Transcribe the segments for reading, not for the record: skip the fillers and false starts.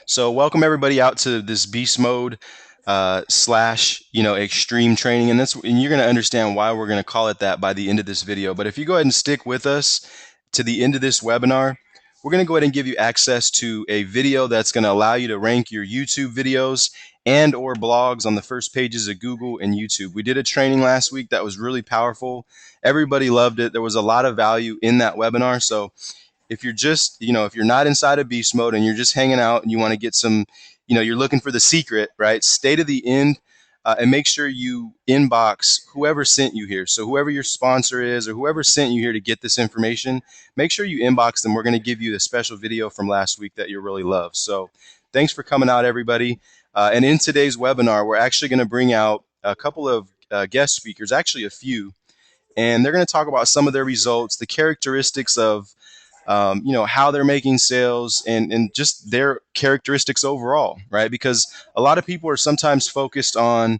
So welcome everybody out to this beast mode slash extreme training, and you're going to understand why we're going to call it that by the end of this video. But if you go ahead and stick with us to the end of this webinar, we're going to go ahead and give you access to a video that's going to allow you to rank your YouTube videos and or blogs on the first pages of Google and YouTube. We did a training last week that was really powerful. Everybody loved it. There was a lot of value in that webinar. So if you're just, if you're not inside of beast mode and you're just hanging out and you want to get some, you're looking for the secret, right? Stay to the end and make sure you inbox whoever sent you here. So whoever your sponsor is or whoever sent you here to get this information, make sure you inbox them. We're going to give you the special video from last week that you'll really love. So thanks for coming out, everybody. And in today's webinar, we're actually going to bring out a couple of guest speakers, actually a few, and they're going to talk about some of their results, the characteristics of how they're making sales and just their characteristics overall, right? Because a lot of people are sometimes focused on,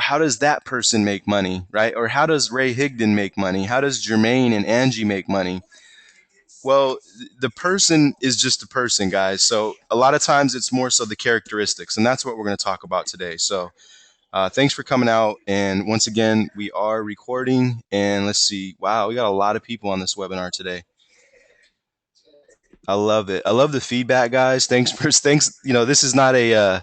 how does that person make money, right? Or how does Ray Higdon make money? How does Jermaine and Angie make money? Well, the person is just a person, guys. So a lot of times it's more so the characteristics, and that's what we're going to talk about today. So thanks for coming out. And once again, we are recording. And let's see. Wow, we got a lot of people on this webinar today. I love it. I love the feedback, guys. Thanks. This is not a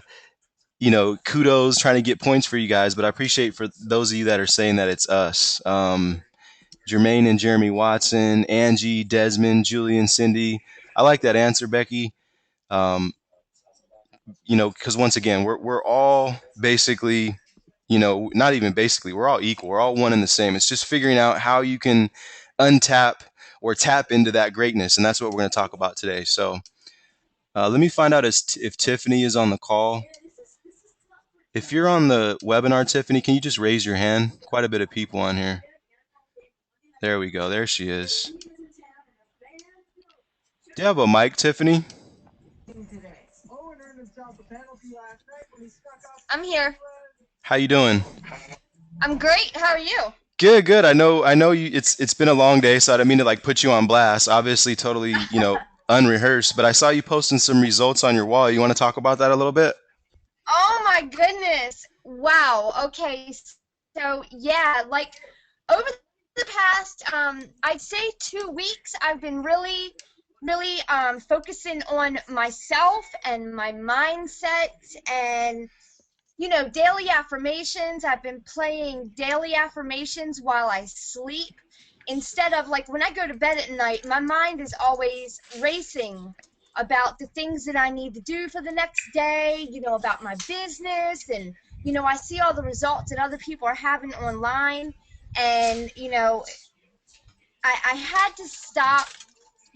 kudos trying to get points for you guys, but I appreciate for those of you that are saying that it's us. Jermaine and Jeremy Watson, Angie, Desmond, Julian, Cindy. I like that answer, Becky. Um, because once again, we're all basically, not even basically, we're all equal. We're all one and the same. It's just figuring out how you can untap or tap into that greatness, and that's what we're going to talk about today. So let me find out if Tiffany is on the call. If you're on the webinar, Tiffany, can you just raise your hand? Quite a bit of people on here. There we go. There she is. Do you have a mic, Tiffany? I'm here. How you doing? I'm great. How are you? Good, good. I know you. It's been a long day, so I don't mean to like put you on blast. Obviously, totally, unrehearsed. But I saw you posting some results on your wall. You want to talk about that a little bit? Oh my goodness. Wow. Okay. So yeah, like over the past I'd say 2 weeks I've been really focusing on myself and my mindset and daily affirmations. I've been playing daily affirmations while I sleep. Instead of like when I go to bed at night, my mind is always racing about the things that I need to do for the next day, about my business. And, I see all the results that other people are having online. And, I had to stop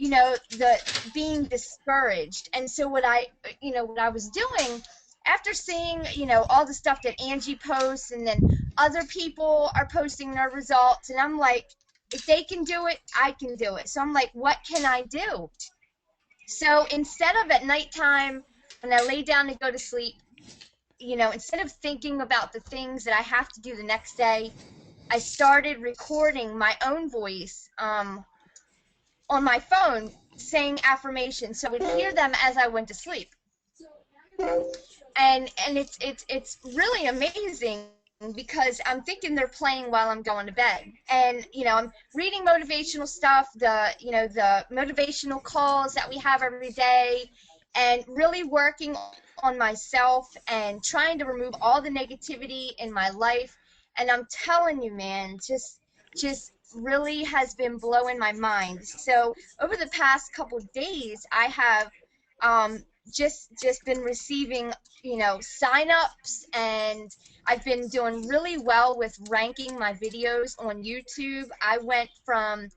the being discouraged. And so what I was doing after seeing all the stuff that Angie posts, and then other people are posting their results, and I'm like, if they can do it, I can do it. So I'm like, what can I do? So instead of at nighttime when I lay down to go to sleep, instead of thinking about the things that I have to do the next day, I started recording my own voice on my phone saying affirmations so I would hear them as I went to sleep. And it's really amazing because I'm thinking they're playing while I'm going to bed. And I'm reading motivational stuff, the motivational calls that we have every day, and really working on myself and trying to remove all the negativity in my life. And I'm telling you, man, just really has been blowing my mind. So over the past couple of days, I have um, just been receiving signups, and I've been doing really well with ranking my videos on YouTube. I went from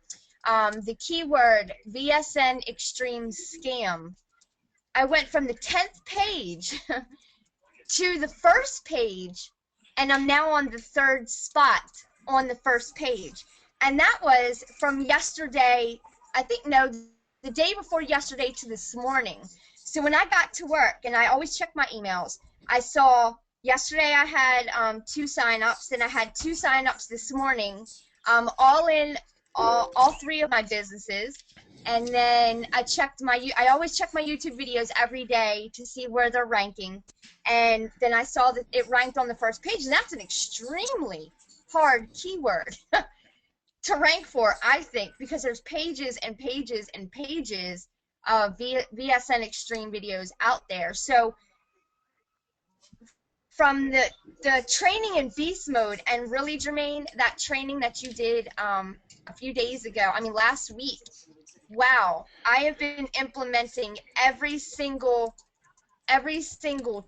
the keyword VSN extreme scam. I went from the 10th page to the first page, and I'm now on the third spot on the first page. And that was from yesterday, I think, no, the day before yesterday to this morning. So when I got to work, and I always check my emails, I saw yesterday I had 2 signups, and I had 2 signups this morning, all in all three of my businesses. And then I always check my YouTube videos every day to see where they're ranking. And then I saw that it ranked on the first page, and that's an extremely hard keyword to rank for, I think, because there's pages and pages and pages of VSN Extreme videos out there. So from the training in beast mode, and really, Jermaine, that training that you did a few days ago, I mean last week, wow, I have been implementing every single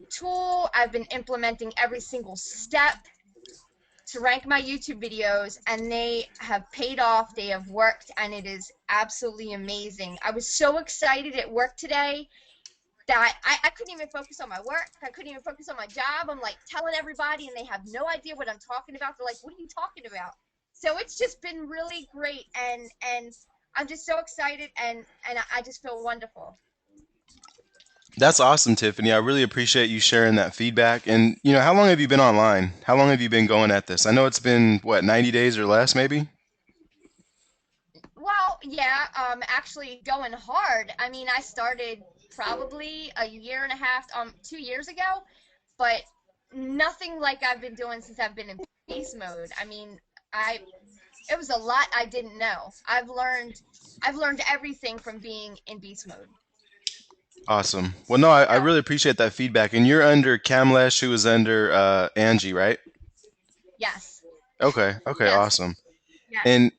tool. I've been implementing every single step to rank my YouTube videos, and they have paid off. They have worked, and it is absolutely amazing. I was so excited at work today that I couldn't even focus on my work. I couldn't even focus on my job. I'm like telling everybody, and they have no idea what I'm talking about. They're like, "What are you talking about?" So it's just been really great, and I'm just so excited, and I just feel wonderful. That's awesome, Tiffany. I really appreciate you sharing that feedback. And, how long have you been online? How long have you been going at this? I know it's been, what, 90 days or less, maybe? Well, yeah, actually going hard. I mean, I started probably a year and a half, 2 years ago, but nothing like I've been doing since I've been in beast mode. I mean, I it was a lot I didn't know. I've learned everything from being in beast mode. Awesome. Well, no, I So, really appreciate that feedback. And you're under Kamlesh, who is under Angie, right? yes, Okay. Okay. yes, Awesome. yes, And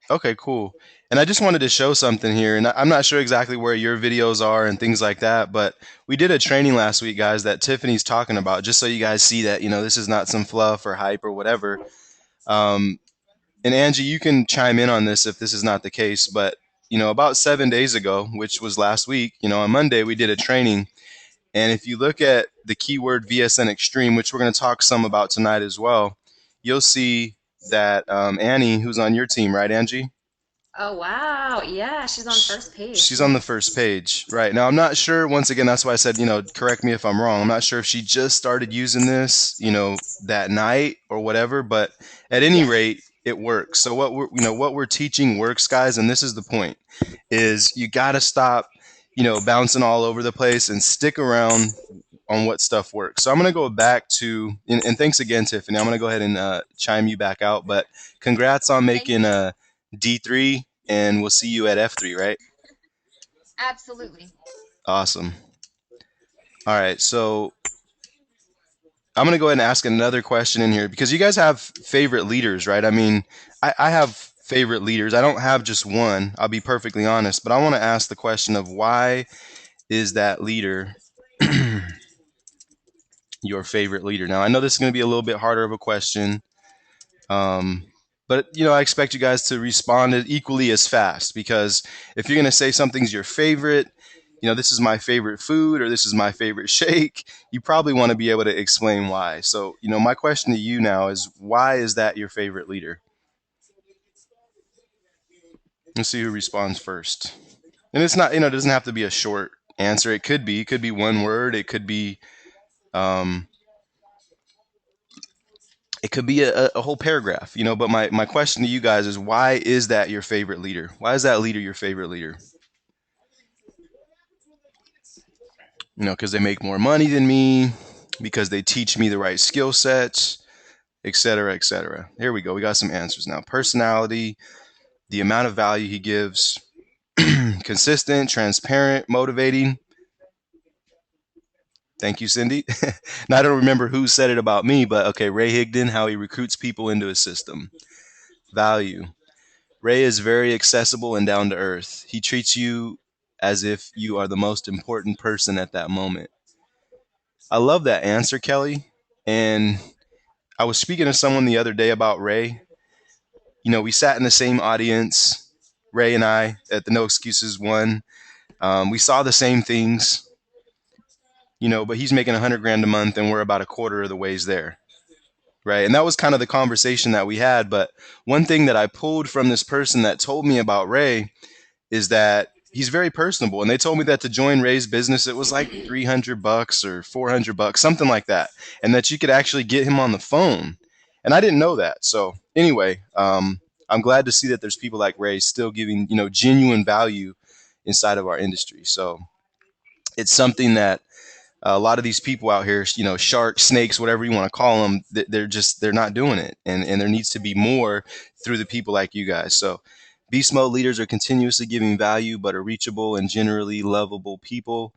okay, cool. And I just wanted to show something here, and I'm not sure exactly where your videos are and things like that, but we did a training last week, guys, that Tiffany's talking about, just so you guys see that, this is not some fluff or hype or whatever. Um, and Angie, you can chime in on this if this is not the case, but, about 7 days ago, which was last week, on Monday, we did a training. And if you look at the keyword VSN Extreme, which we're going to talk some about tonight as well, you'll see that Annie, who's on your team, right, Angie? Oh wow. Yeah, she's on Sh- first page. She's on the Yes. first page, right? Now, I'm not sure, once again, that's why I said, correct me if I'm wrong. I'm not sure if she just started using this, that night or whatever, but at any yes. rate, it works. So what we're teaching works, guys, and this is the point, is you got to stop, bouncing all over the place and stick around on what stuff works. So I'm going to go back to, and thanks again, Tiffany. I'm going to go ahead and chime you back out, but congrats on Thank making you. D3, and we'll see you at F3, right? Absolutely. Awesome. All right, so I'm going to go ahead and ask another question in here because you guys have favorite leaders, right? I mean, I have favorite leaders. I don't have just one, I'll be perfectly honest, but I want to ask the question of why is that leader your favorite leader? Now, I know this is going to be a little bit harder of a question, um, but I expect you guys to respond equally as fast because if you're going to say something's your favorite, this is my favorite food or this is my favorite shake, you probably want to be able to explain why. So, my question to you now is why is that your favorite leader? Let's see who responds first. And it's not, it doesn't have to be a short answer. It could be one word. Um, it could be a whole paragraph, but my question to you guys is why is that your favorite leader? Why is that leader your favorite leader? Because they make more money than me, because they teach me the right skill sets, et cetera, et cetera. Here we go. We got some answers now. Personality, the amount of value he gives, consistent, transparent, motivating. Thank you, Cindy. Now, I don't remember who said it about me, but okay, Ray Higdon, how he recruits people into his system. Value. Ray is very accessible and down to earth. He treats you as if you are the most important person at that moment. I love that answer, Kelly. And I was speaking to someone the other day about Ray. We sat in the same audience, Ray and I, at the No Excuses one. We saw the same things, but he's making 100 grand a month and we're about a quarter of the ways there. Right. And that was kind of the conversation that we had. But one thing that I pulled from this person that told me about Ray is that he's very personable. And they told me that to join Ray's business, it was like $300 or $400, something like that. And that you could actually get him on the phone. And I didn't know that. So anyway, I'm glad to see that there's people like Ray still giving, genuine value inside of our industry. So it's something that a lot of these people out here, sharks, snakes, whatever you want to call them, they're not doing it. And there needs to be more through the people like you guys. So beast mode leaders are continuously giving value, but are reachable and generally lovable people.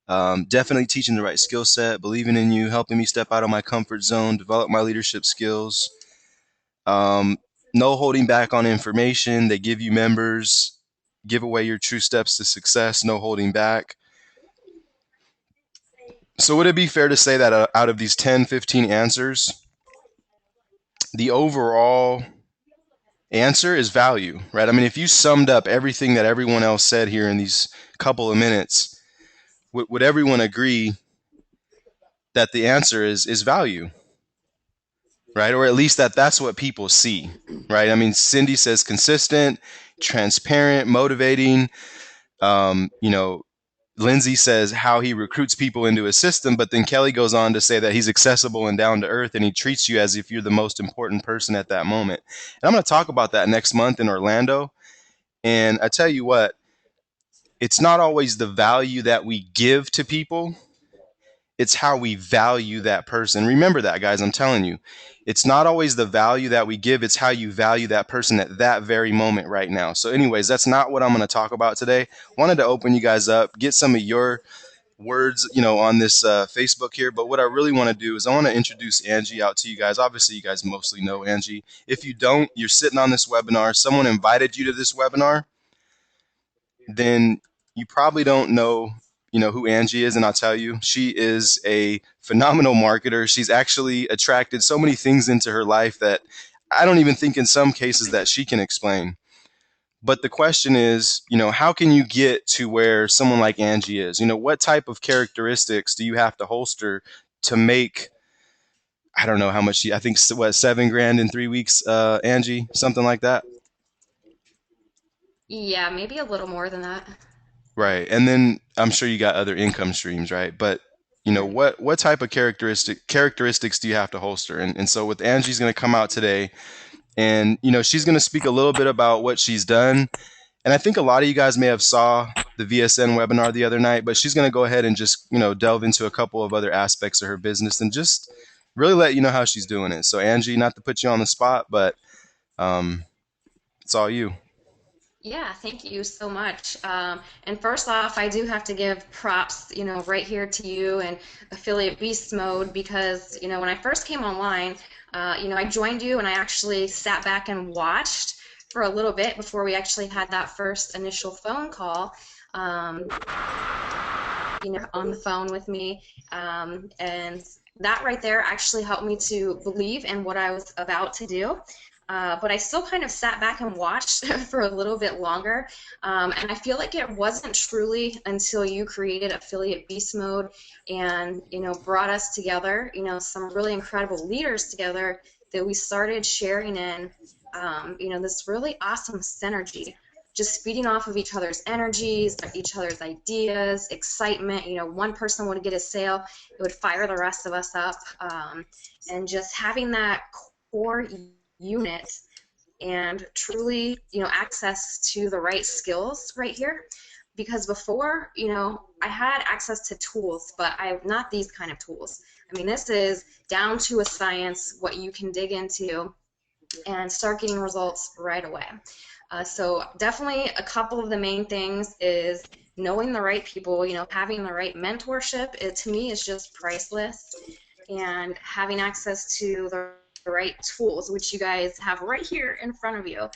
Definitely teaching the right skill set, believing in you, helping me step out of my comfort zone, develop my leadership skills. Um, no holding back on information. They give you members, give away your true steps to success, no holding back. So would it be fair to say that out of these 10, 15 answers, the overall answer is value, right? I mean, if you summed up everything that everyone else said here in these couple of minutes, would everyone agree that the answer is value, right? Or at least that's what people see, right? I mean, Cindy says consistent, transparent, motivating. You know, Lindsay says how he recruits people into his system, but then Kelly goes on to say that he's accessible and down to earth, and he treats you as if you're the most important person at that moment. And I'm going to talk about that next month in Orlando. And I tell you what, it's not always the value that we give to people, it's how we value that person. Remember that, guys, I'm telling you. It's not always the value that we give, it's how you value that person at that very moment right now. So anyways, that's not what I'm going to talk about today. Wanted to open you guys up, get some of your words, on this Facebook here. But what I really want to do is I want to introduce Angie out to you guys. Obviously, you guys mostly know Angie. If you don't, you're sitting on this webinar. Someone invited you to this webinar. Then you probably don't know, who Angie is. And I'll tell you, she is a phenomenal marketer. She's actually attracted so many things into her life that I don't even think in some cases that she can explain. But the question is, how can you get to where someone like Angie is? What type of characteristics do you have to holster to make, I don't know how much I think, what, $7,000 in 3 weeks, Angie, something like that? Yeah, maybe a little more than that. Right. And then I'm sure you got other income streams, right? But Right. what type of characteristics do you have to holster? And so with Angie's going to come out today, and she's going to speak a little bit about what she's done. And I think a lot of you guys may have saw the VSN webinar the other night, but she's going to go ahead and just, delve into a couple of other aspects of her business and just really let you know how she's doing it. So Angie, not to put you on the spot, but it's all you. Yeah, thank you so much. And first off, I do have to give props, right here to you and Affiliate Beast Mode because, when I first came online, I joined you and I actually sat back and watched for a little bit before we actually had that first initial phone call, on the phone with me. And that right there actually helped me to believe in what I was about to do. But I still kind of sat back and watched for a little bit longer, and I feel like it wasn't truly until you created Affiliate Beast Mode and brought us together, some really incredible leaders together, that we started sharing in, this really awesome synergy, just feeding off of each other's energies, each other's ideas, excitement. One person would get a sale, it would fire the rest of us up, and just having that core unit and truly access to the right skills right here, because before I had access to tools, but I not these kind of tools. I mean, this is down to a science, what you can dig into and start getting results right away. So definitely a couple of the main things is knowing the right people, having the right mentorship. It to me is just priceless, and having access to the right tools, which you guys have right here in front of you.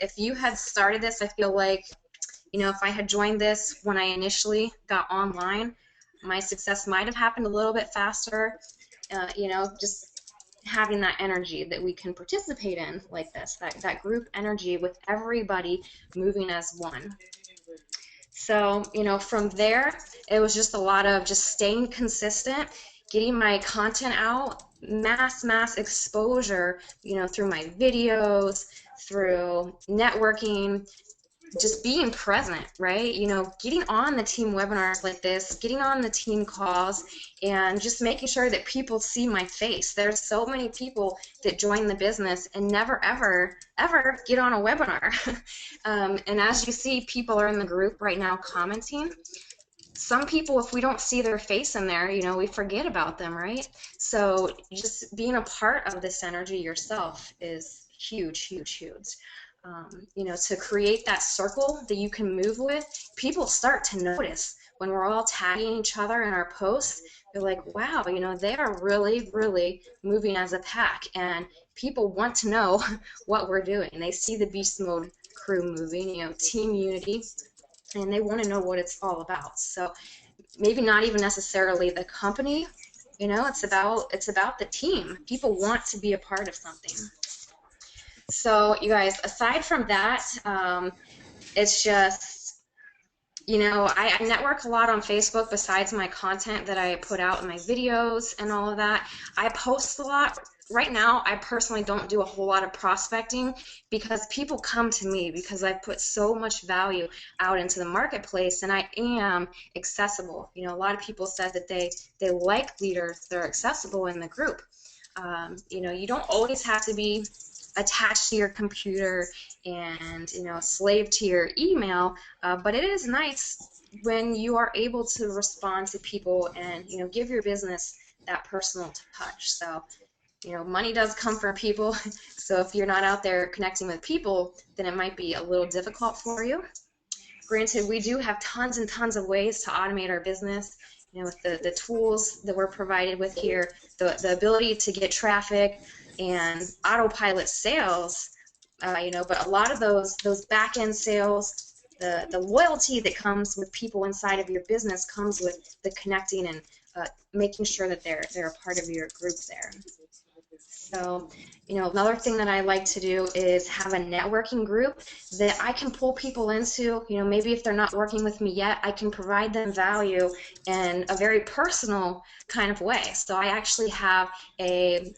If you had started this, I feel like, if I had joined this when I initially got online, my success might have happened a little bit faster. Just having that energy that we can participate in like this, that group energy with everybody moving as one. So, from there, it was just a lot of just staying consistent, getting my content out, mass exposure, through my videos, through networking, just being present, right? Getting on the team webinars like this, getting on the team calls, and just making sure that people see my face. There's so many people that join the business and never, ever, ever get on a webinar. And as you see, people are in the group right now commenting. Some people, if we don't see their face in there, we forget about them, right? So just being a part of this energy yourself is huge, huge, huge. To create that circle that you can move with, people start to notice when we're all tagging each other in our posts. They're like, wow, they are really, really moving as a pack, and people want to know what we're doing. They see the Beast Mode crew moving, team unity, and they want to know what it's all about. So maybe not even necessarily the company, it's about the team. People want to be a part of something. So you guys, aside from that, it's just, I network a lot on Facebook besides my content that I put out in my videos and all of that. I post a lot. Right now, I personally don't do a whole lot of prospecting because people come to me because I put so much value out into the marketplace, and I am accessible. A lot of people said that they like leaders that are accessible in the group. You don't always have to be attached to your computer and slave to your email, but it is nice when you are able to respond to people and give your business that personal touch. So money does come from people, so if you're not out there connecting with people, then it might be a little difficult for you. Granted, we do have tons and tons of ways to automate our business, with the tools that we're provided with here, the ability to get traffic and autopilot sales, but a lot of those back-end sales, the loyalty that comes with people inside of your business comes with the connecting and making sure that they're a part of your group there. So, another thing that I like to do is have a networking group that I can pull people into. Maybe if they're not working with me yet, I can provide them value in a very personal kind of way. So I actually have a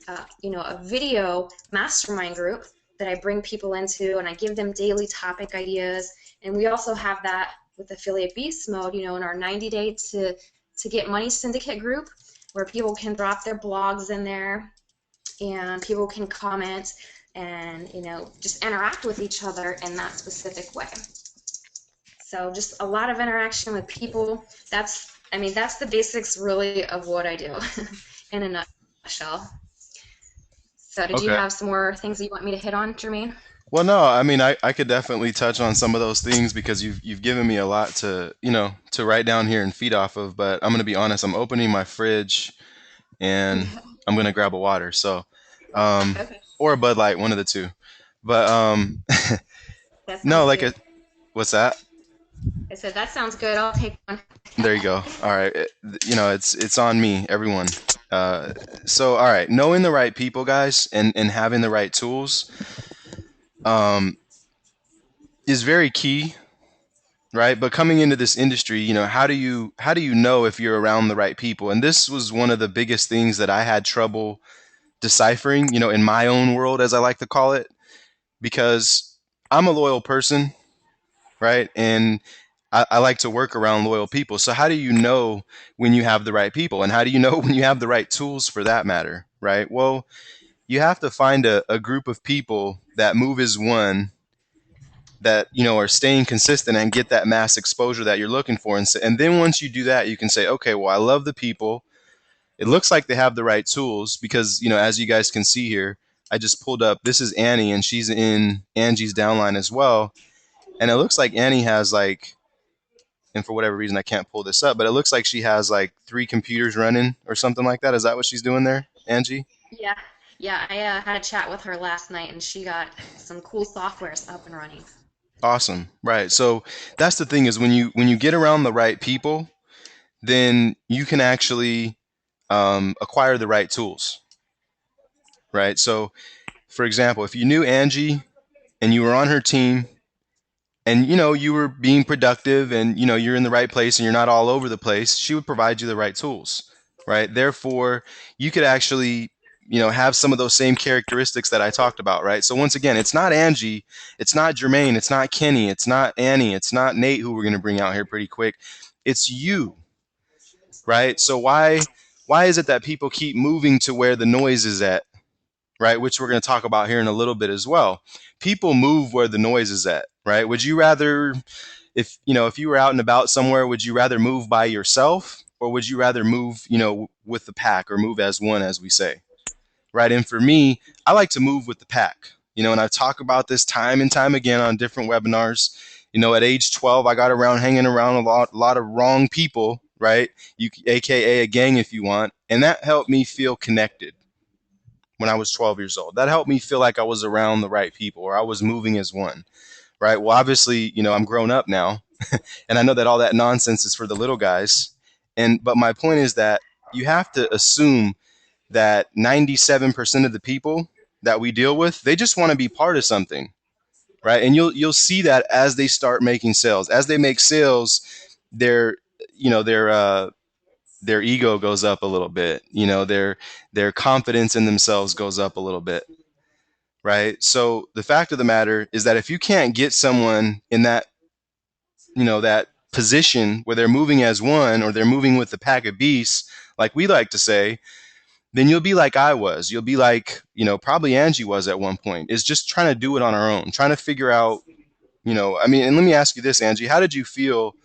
video mastermind group that I bring people into, and I give them daily topic ideas. And we also have that with Affiliate Beast Mode, in our 90-day to get money syndicate group, where people can drop their blogs in there, and people can comment and just interact with each other in that specific way. So just a lot of interaction with people. That's the basics really of what I do in a nutshell. So did you Okay. have some more things that you want me to hit on, Jermaine? Well, no, I mean, I could definitely touch on some of those things because you've given me a lot to, to write down here and feed off of. But I'm gonna be honest, I'm opening my fridge and I'm gonna grab a water. So, Okay, or a Bud Light, one of the two. But that no, sounds like good. what's that? I said that sounds good. I'll take one. There you go. All right, it's on me, everyone. Uh, so all right, knowing the right people, guys, and having the right tools, um, is very key, right? But coming into this industry, how do you know if you're around the right people? And this was one of the biggest things that I had trouble deciphering, in my own world, as I like to call it, because I'm a loyal person, right? And I like to work around loyal people. So how do you know when you have the right people, and how do you know when you have the right tools for that matter, right? Well, you have to find a group of people that move as one, that are staying consistent and get that mass exposure that you're looking for, and then once you do that, you can say, okay, well, I love the people. It looks like they have the right tools because, as you guys can see here, I just pulled up, this is Annie, and she's in Angie's downline as well. And it looks like Annie has like, and for whatever reason I can't pull this up, but it looks like she has like 3 computers running or something like that. Is that what she's doing there, Angie? Yeah, yeah. I had a chat with her last night, and she got some cool softwares up and running. Awesome. Right. So that's the thing, is when you get around the right people, then you can actually acquire the right tools. Right. So, for example, if you knew Angie and you were on her team, and you were being productive, and you're in the right place and you're not all over the place, she would provide you the right tools, right? Therefore, you could actually have some of those same characteristics that I talked about, right? So once again, it's not Angie, it's not Jermaine, it's not Kenny, it's not Annie, it's not Nate, who we're going to bring out here pretty quick. It's you, right? So why is it that people keep moving to where the noise is at, right? Which we're going to talk about here in a little bit as well. People move where the noise is at, right? Would you rather, if you were out and about somewhere, would you rather move by yourself, or would you rather move, with the pack, or move as one, as we say, right? And for me, I like to move with the pack, and I talk about this time and time again on different webinars. At age 12, I got around hanging around a lot of wrong people, right? AKA a gang, if you want, and that helped me feel connected when I was 12 years old. That helped me feel like I was around the right people, or I was moving as one, right? Well, obviously, I'm grown up now, and I know that all that nonsense is for the little guys. But my point is that you have to assume that 97% of the people that we deal with, they just want to be part of something, right? And you'll see that as they start making sales. As they make sales, their you know their ego goes up a little bit. Their confidence in themselves goes up a little bit, right? So the fact of the matter is that if you can't get someone in that position where they're moving as one, or they're moving with the pack of beasts, like we like to say, then you'll be like I was. You'll be like, probably Angie was at one point, is just trying to do it on our own, trying to figure out, and let me ask you this, Angie, how did you feel,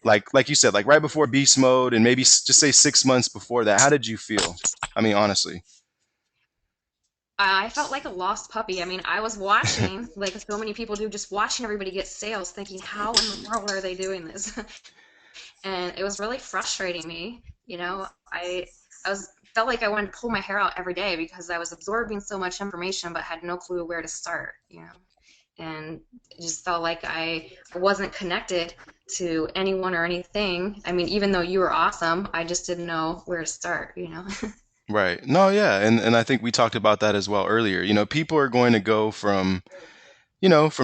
like you said, like right before beast mode, and maybe just say 6 months before that? How did you feel? Honestly. I felt like a lost puppy. I mean, I was watching, like so many people do, just watching everybody get sales, thinking, how in the world are they doing this? And it was really frustrating me. I was felt like I wanted to pull my hair out every day because I was absorbing so much information but had no clue where to start. And it just felt like I wasn't connected to anyone or anything. I mean, even though you were awesome, I just didn't know where to start. Right. No, yeah. And I think we talked about that as well earlier. People are going to go from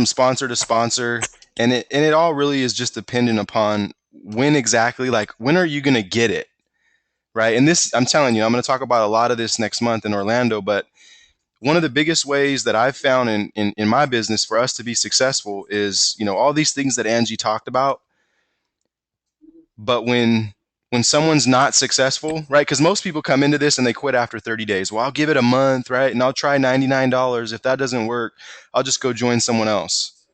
sponsor to sponsor, and it all really is just dependent upon when exactly, like, when are you going to get it, right? And this, I'm telling you, I'm going to talk about a lot of this next month in Orlando, but one of the biggest ways that I've found in my business for us to be successful is, all these things that Angie talked about. But when someone's not successful, right? Because most people come into this and they quit after 30 days. Well, I'll give it a month, right? And I'll try $99. If that doesn't work, I'll just go join someone else,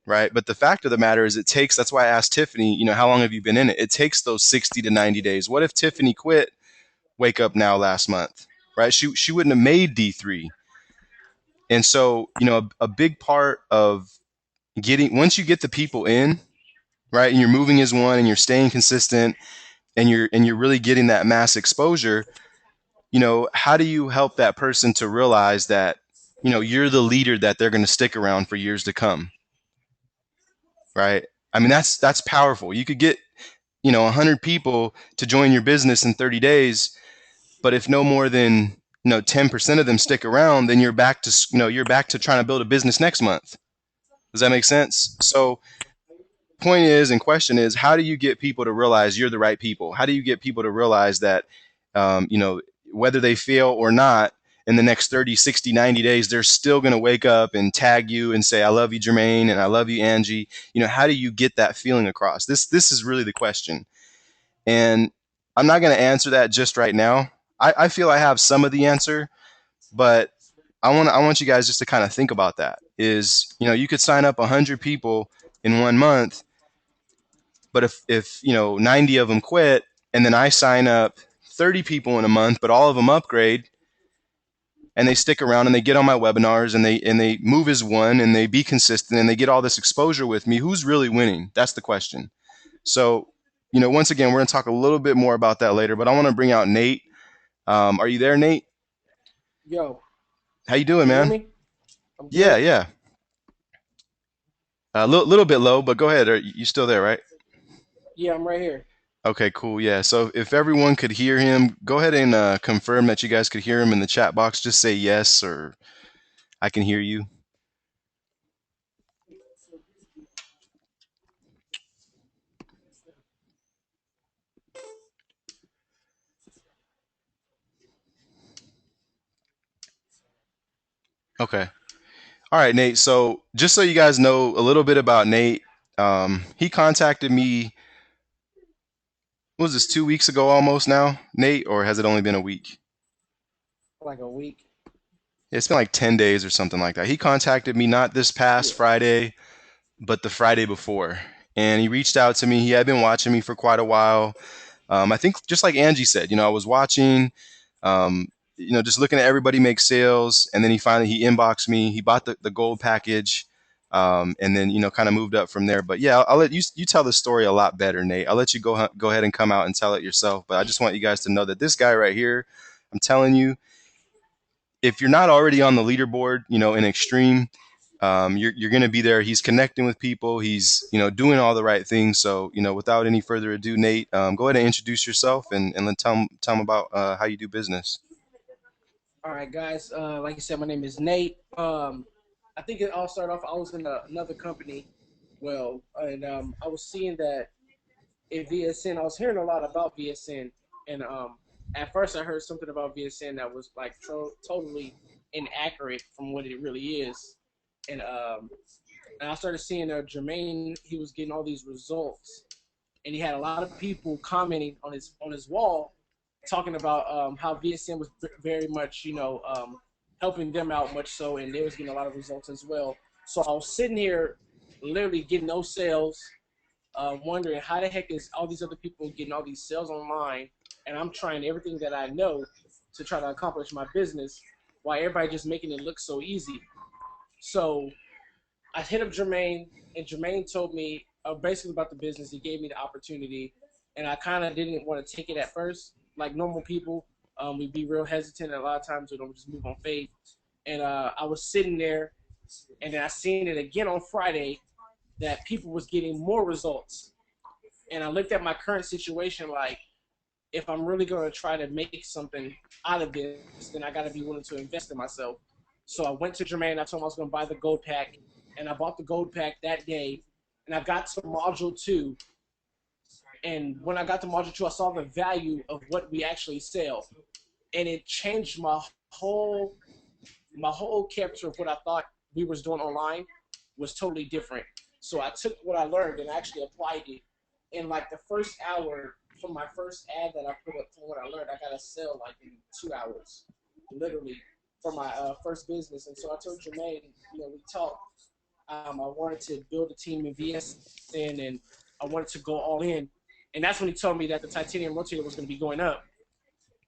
right? But the fact of the matter is, that's why I asked Tiffany, how long have you been in it? It takes those 60 to 90 days. What if Tiffany quit Wake Up Now last month, right? She wouldn't have made D3. And so, a big part of once you get the people in, right, and you're moving as one, and you're staying consistent, and you're really getting that mass exposure, how do you help that person to realize that, you're the leader that they're going to stick around for years to come, right? That's powerful. You could get, 100 people to join your business in 30 days, but if no more than, 10% of them stick around, then you're back to trying to build a business next month. Does that make sense? So point is, and question is, how do you get people to realize you're the right people? How do you get people to realize that, um, you know, whether they fail or not, in the next 30, 60, 90 days, they're still going to wake up and tag you and say, I love you, Jermaine, and I love you, Angie. How do you get that feeling across? This is really the question. And I'm not going to answer that just right now. I feel I have some of the answer, but I want you guys just to kind of think about that. Is, you could sign up 100 people in 1 month, but if 90 of them quit, and then I sign up 30 people in a month, but all of them upgrade, and they stick around, and they get on my webinars, and they move as one, and they be consistent, and they get all this exposure with me, who's really winning? That's the question. So, once again, we're going to talk a little bit more about that later, but I want to bring out Nate. Are you there, Nate? Yo, How you doing, can you hear man? me? I'm Yeah, good. yeah. A little bit low, but go ahead. Are you still there, right? Yeah, I'm right here. Okay, cool. Yeah. So if everyone could hear him, go ahead and confirm that you guys could hear him in the chat box. Just say yes, or I can hear you. Okay. All right, Nate. So just so you guys know a little bit about Nate, he contacted me. What was this, 2 weeks ago almost now, Nate, or has it only been a week? Like a week. It's been like 10 days or something like that. He contacted me not this past Yeah. Friday, but the Friday before. And he reached out to me. He had been watching me for quite a while. I think just like Angie said, I was watching, um, just looking at everybody make sales. And then he inboxed me. He bought the gold package. And then, kind of moved up from there. But yeah, I'll let you tell the story a lot better, Nate. I'll let you go ahead and come out and tell it yourself. But I just want you guys to know that this guy right here, I'm telling you, if you're not already on the leaderboard, in Extreme, you're going to be there. He's connecting with people. He's, doing all the right things. So, without any further ado, Nate, go ahead and introduce yourself and then tell them about how you do business. All right, guys. Like you said, my name is Nate. I think it all started off. I was in another company. Well, and I was seeing that in VSN, I was hearing a lot about VSN, and at first I heard something about VSN that was like totally inaccurate from what it really is, and I started seeing Jermaine. He was getting all these results, and he had a lot of people commenting on his wall, talking about how VSN was very much helping them out much so, and they was getting a lot of results as well. So I was sitting here, literally getting no sales, wondering how the heck is all these other people getting all these sales online, and I'm trying everything that I know to try to accomplish my business, while everybody just making it look so easy. So I hit up Jermaine, and Jermaine told me basically about the business. He gave me the opportunity, and I kind of didn't want to take it at first. Like normal people, we'd be real hesitant. And a lot of times we don't just move on faith. And I was sitting there, and then I seen it again on Friday that people was getting more results. And I looked at my current situation like, if I'm really going to try to make something out of this, then I got to be willing to invest in myself. So I went to Jermaine. I told him I was going to buy the gold pack, and I bought the gold pack that day. And I got to module 2, and when I got to module 2, I saw the value of what we actually sell, and it changed my whole character of what I thought we was doing online was totally different. So I took what I learned and actually applied it. In like the first hour from my first ad that I put up from what I learned, I got to sell like in 2 hours, literally, for my first business. And so I told Jermaine, we talked. I wanted to build a team in VSN, and I wanted to go all in. And that's when he told me that the titanium rotator was going to be going up,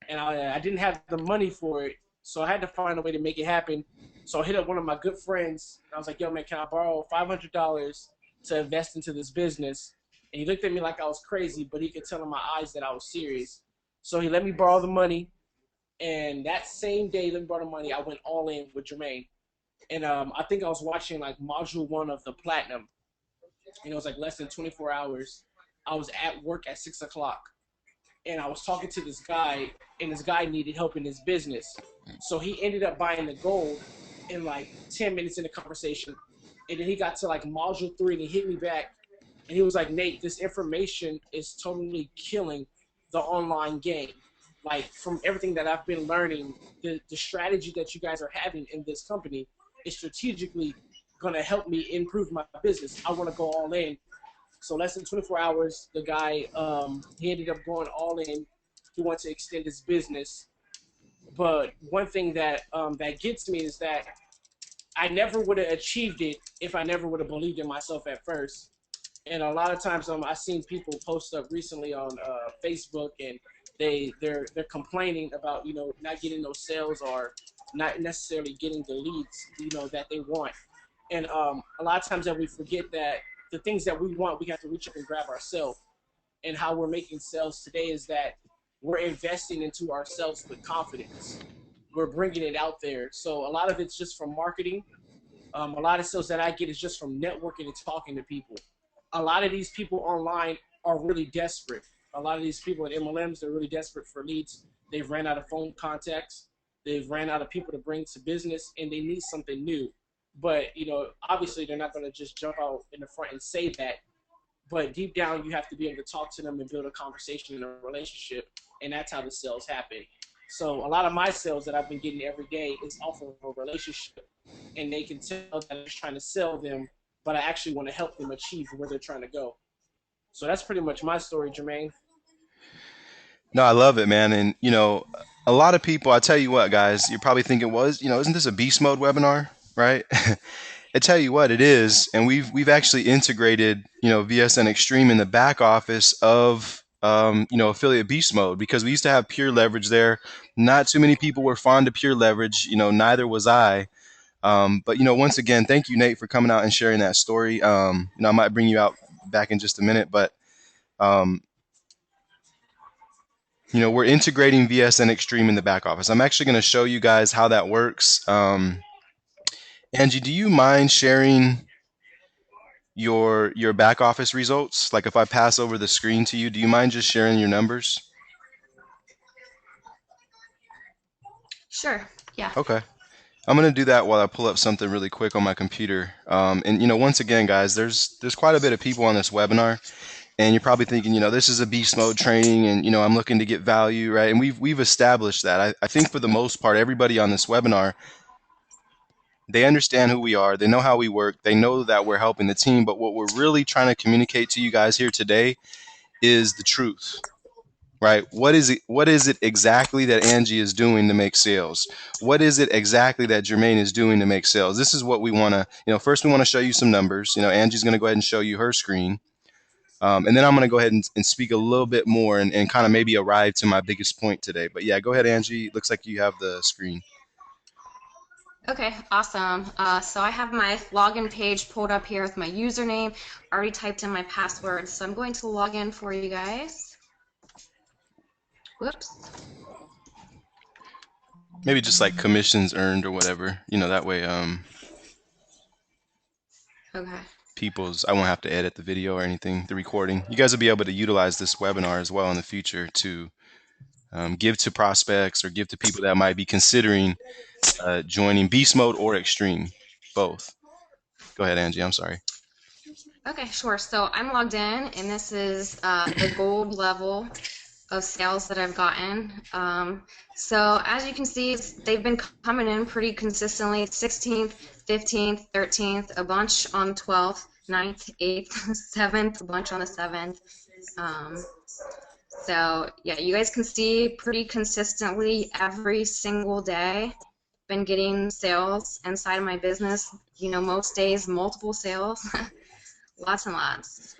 and I didn't have the money for it, so I had to find a way to make it happen. So I hit up one of my good friends. And I was like, "Yo, man, can I borrow $500 to invest into this business?" And he looked at me like I was crazy, but he could tell in my eyes that I was serious. So he let me borrow the money, and that same day, let me borrow the money, I went all in with Jermaine. And I think I was watching like module 1 of the platinum, and it was like less than 24 hours. I was at work at 6 o'clock, and I was talking to this guy, and this guy needed help in his business. So he ended up buying the gold in like 10 minutes in the conversation. And then he got to like module 3, and he hit me back, and he was like, "Nate, this information is totally killing the online game. Like, from everything that I've been learning, the strategy that you guys are having in this company is strategically going to help me improve my business. I want to go all in." So less than 24 hours, the guy, he ended up going all in. He wanted to extend his business. But one thing that gets me is that I never would have achieved it if I never would have believed in myself at first. And a lot of times, I've seen people post up recently on Facebook, and they're complaining about not getting those sales, or not necessarily getting the leads that they want. And a lot of times that we forget that the things that we want, we have to reach up and grab ourselves. And how we're making sales today is that we're investing into ourselves with confidence. We're bringing it out there. So a lot of it's just from marketing. A lot of sales that I get is just from networking and talking to people. A lot of these people online are really desperate. A lot of these people at MLMs, they're really desperate for leads. They've ran out of phone contacts. They've ran out of people to bring to business, and they need something new. But, obviously they're not going to just jump out in the front and say that. But deep down, you have to be able to talk to them and build a conversation and a relationship, and that's how the sales happen. So a lot of my sales that I've been getting every day is off of a relationship. and they can tell that I'm just trying to sell them, but I actually want to help them achieve where they're trying to go. So that's pretty much my story, Jermaine. No, I love it, man. And a lot of people, I tell you what, guys, you're probably thinking, well, isn't this a beast mode webinar, right? I tell you what, it is, and we've actually integrated VSN Extreme in the back office of affiliate beast mode, because we used to have pure leverage there. Not too many people were fond of pure leverage. Neither was I. But once again, thank you, Nate, for coming out and sharing that story. I might bring you out back in just a minute, but um, we're integrating VSN Extreme in the back office. I'm actually going to show you guys how that works. Angie, do you mind sharing your back office results? Like if I pass over the screen to you, do you mind just sharing your numbers? Sure. Yeah. Okay. I'm going to do that while I pull up something really quick on my computer. And once again, guys, there's quite a bit of people on this webinar, and you're probably thinking, this is a beast mode training, and I'm looking to get value, right? And we've established that. I think for the most part, everybody on this webinar, they understand who we are, they know how we work, they know that we're helping the team. But what we're really trying to communicate to you guys here today is the truth. Right? What is it exactly that Angie is doing to make sales? What is it exactly that Jermaine is doing to make sales? This is what we want to, first we want to show you some numbers. Angie's going to go ahead and show you her screen. And then I'm going to go ahead and speak a little bit more and kind of maybe arrive to my biggest point today. But yeah, go ahead, Angie. Looks like you have the screen. Okay, awesome. So I have my login page pulled up here with my username. Already typed in my password. So I'm going to log in for you guys. Whoops. Maybe just like commissions earned or whatever, that way Okay. I won't have to edit the video or anything, the recording. You guys will be able to utilize this webinar as well in the future to give to prospects or give to people that might be considering joining beast mode or extreme, both. Go ahead, Angie, I'm sorry. Okay, sure. So I'm logged in, and this is the gold level of sales that I've gotten. So as you can see, they've been coming in pretty consistently. 16th, 15th, 13th, a bunch on 12th, 9th, 8th, 7th, a bunch on the 7th. So yeah, you guys can see pretty consistently every single day been getting sales inside of my business. Most days, multiple sales, lots and lots.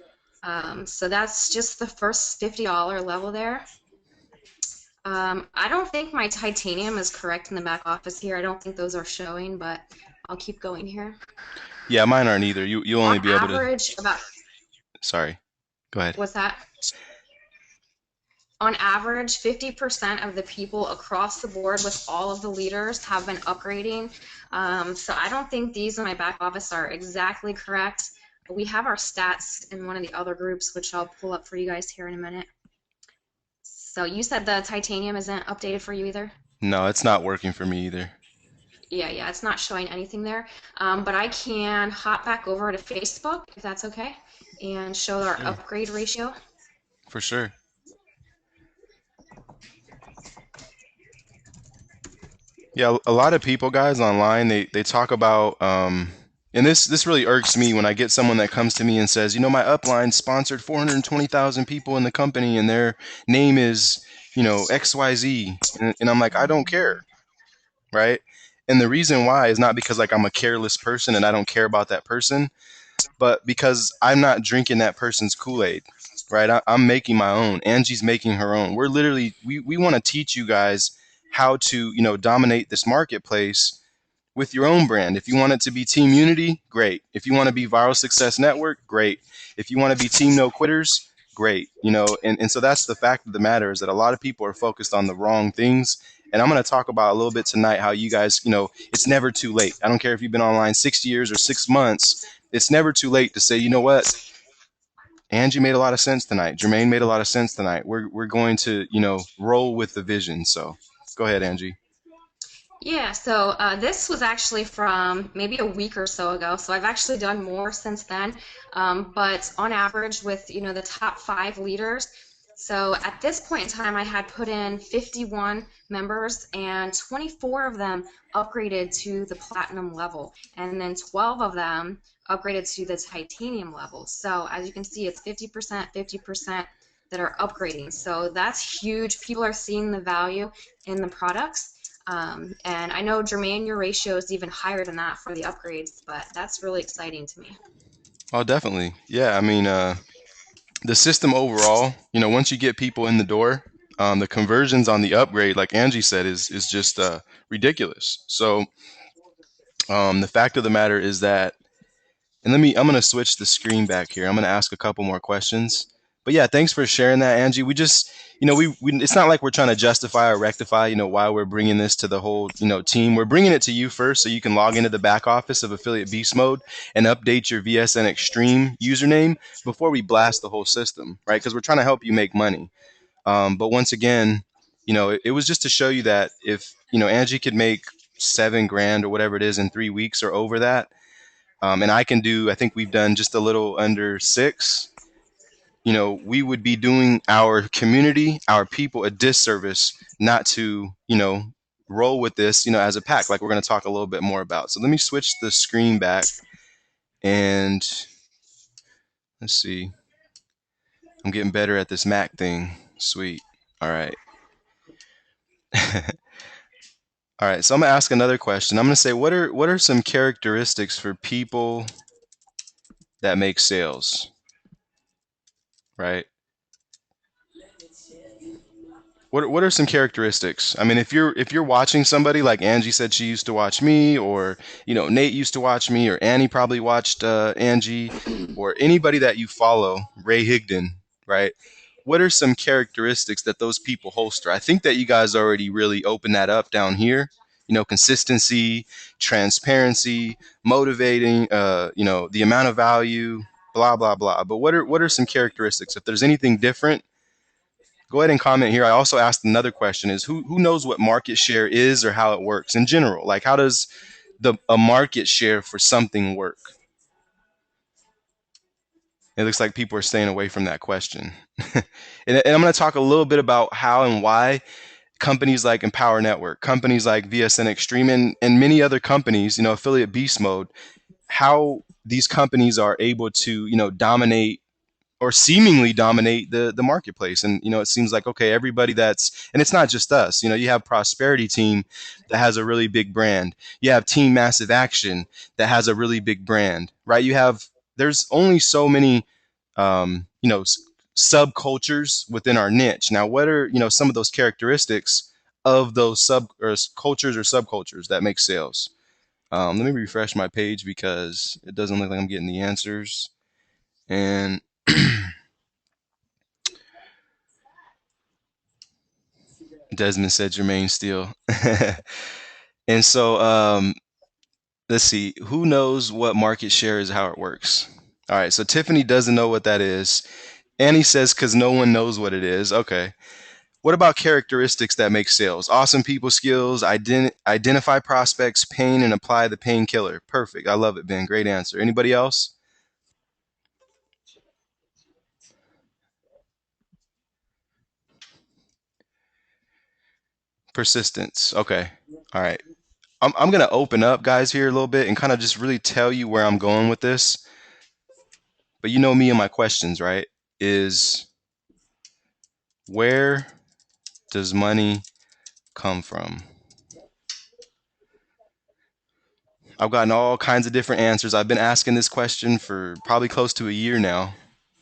So that's just the first $50 level there. I don't think my titanium is correct in the back office here. I don't think those are showing, but I'll keep going here. Yeah, mine aren't either. You'll only be able to. Average, about. Sorry, go ahead. What's that? On average, 50% of the people across the board with all of the leaders have been upgrading. So I don't think these in my back office are exactly correct. We have our stats in one of the other groups, which I'll pull up for you guys here in a minute. So you said the titanium isn't updated for you either? No, it's not working for me either. Yeah, it's not showing anything there. But I can hop back over to Facebook, if that's okay, and show our upgrade ratio. For sure. Yeah, a lot of people, guys, online, they talk about, and this really irks me when I get someone that comes to me and says, my upline sponsored 420,000 people in the company and their name is, XYZ. And I'm like, I don't care, right? And the reason why is not because like I'm a careless person and I don't care about that person, but because I'm not drinking that person's Kool-Aid, right? I'm making my own. Angie's making her own. We're literally, we want to teach you guys how to, dominate this marketplace with your own brand. If you want it to be Team Unity, great. If you want to be Viral Success Network, great. If you want to be Team No Quitters, great. And so that's the fact of the matter, is that a lot of people are focused on the wrong things. And I'm going to talk about a little bit tonight how you guys, it's never too late. I don't care if you've been online 6 years or 6 months. It's never too late to say, you know what? Angie made a lot of sense tonight. Jermaine made a lot of sense tonight. We're going to, roll with the vision. So go ahead, Angie. Yeah, so this was actually from maybe a week or so ago, so I've actually done more since then. But on average with, the top 5 leaders, So at this point in time, I had put in 51 members, and 24 of them upgraded to the platinum level, and then 12 of them upgraded to the titanium level. So as you can see, it's 50%, 50% that are upgrading. So that's huge. People are seeing the value in the products. And I know, Jermaine, your ratio is even higher than that for the upgrades, but that's really exciting to me. Oh, definitely. Yeah, I mean, the system overall, once you get people in the door, the conversions on the upgrade, like Angie said, is just ridiculous. So the fact of the matter is that, and I'm going to switch the screen back here. I'm going to ask a couple more questions. But yeah, thanks for sharing that, Angie. We just, we it's not like we're trying to justify or rectify, why we're bringing this to the whole, team. We're bringing it to you first so you can log into the back office of Affiliate Beast Mode and update your VSN Extreme username before we blast the whole system, right? Because we're trying to help you make money. But once again, it was just to show you that if, Angie could make 7 grand or whatever it is in 3 weeks or over that, and I can do, I think we've done just a little under 6, we would be doing our community, our people a disservice not to, roll with this, as a pack, like we're going to talk a little bit more about. So let me switch the screen back and let's see. I'm getting better at this Mac thing. Sweet. All right. All right. So I'm going to ask another question. I'm going to say, what are some characteristics for people that make sales? Right? What are some characteristics? I mean, if you're watching somebody, like Angie said she used to watch me, or Nate used to watch me, or Annie probably watched Angie, or anybody that you follow, Ray Higdon, right? What are some characteristics that those people holster? I think that you guys already really opened that up down here. Consistency, transparency, motivating, the amount of value, blah blah blah. But what are some characteristics? If there's anything different, go ahead and comment here. I also asked another question: is who knows what market share is or how it works in general? Like, how does a market share for something work? It looks like people are staying away from that question. And I'm going to talk a little bit about how and why companies like Empower Network, companies like VSN Extreme, and many other companies, Affiliate Beast Mode, how these companies are able to, dominate or seemingly dominate the marketplace. And it seems like, okay, everybody and it's not just us. You have Prosperity Team that has a really big brand. You have Team Massive Action that has a really big brand, right? There's only so many subcultures within our niche. Now, what are some of those characteristics of those sub or cultures or subcultures that make sales? Let me refresh my page because it doesn't look like I'm getting the answers. And Desmond said Jermaine Steele. And so let's see. Who knows what market share is, how it works? All right. So Tiffany doesn't know what that is. Annie says because no one knows what it is. Okay. What about characteristics that make sales? Awesome people skills, identify prospects, pain, and apply the painkiller. Perfect. I love it, Ben. Great answer. Anybody else? Persistence. Okay. All right. I'm going to open up, guys, here a little bit and kind of just really tell you where I'm going with this. But you know me and my questions, right? Is where does money come from? I've gotten all kinds of different answers. I've been asking this question for probably close to a year now.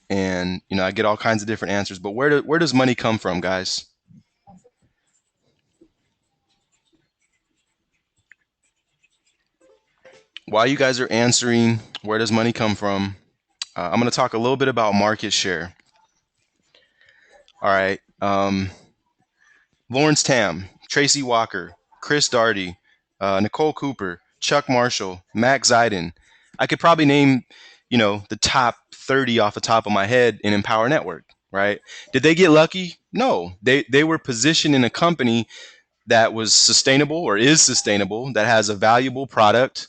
And, I get all kinds of different answers. But where does money come from, guys? While you guys are answering, where does money come from? I'm going to talk a little bit about market share. All right. Lawrence Tam, Tracy Walker, Chris Darty, Nicole Cooper, Chuck Marshall, Max Ziden. I could probably name, the top 30 off the top of my head in Empower Network, right? Did they get lucky? No. They were positioned in a company that was sustainable or is sustainable, that has a valuable product,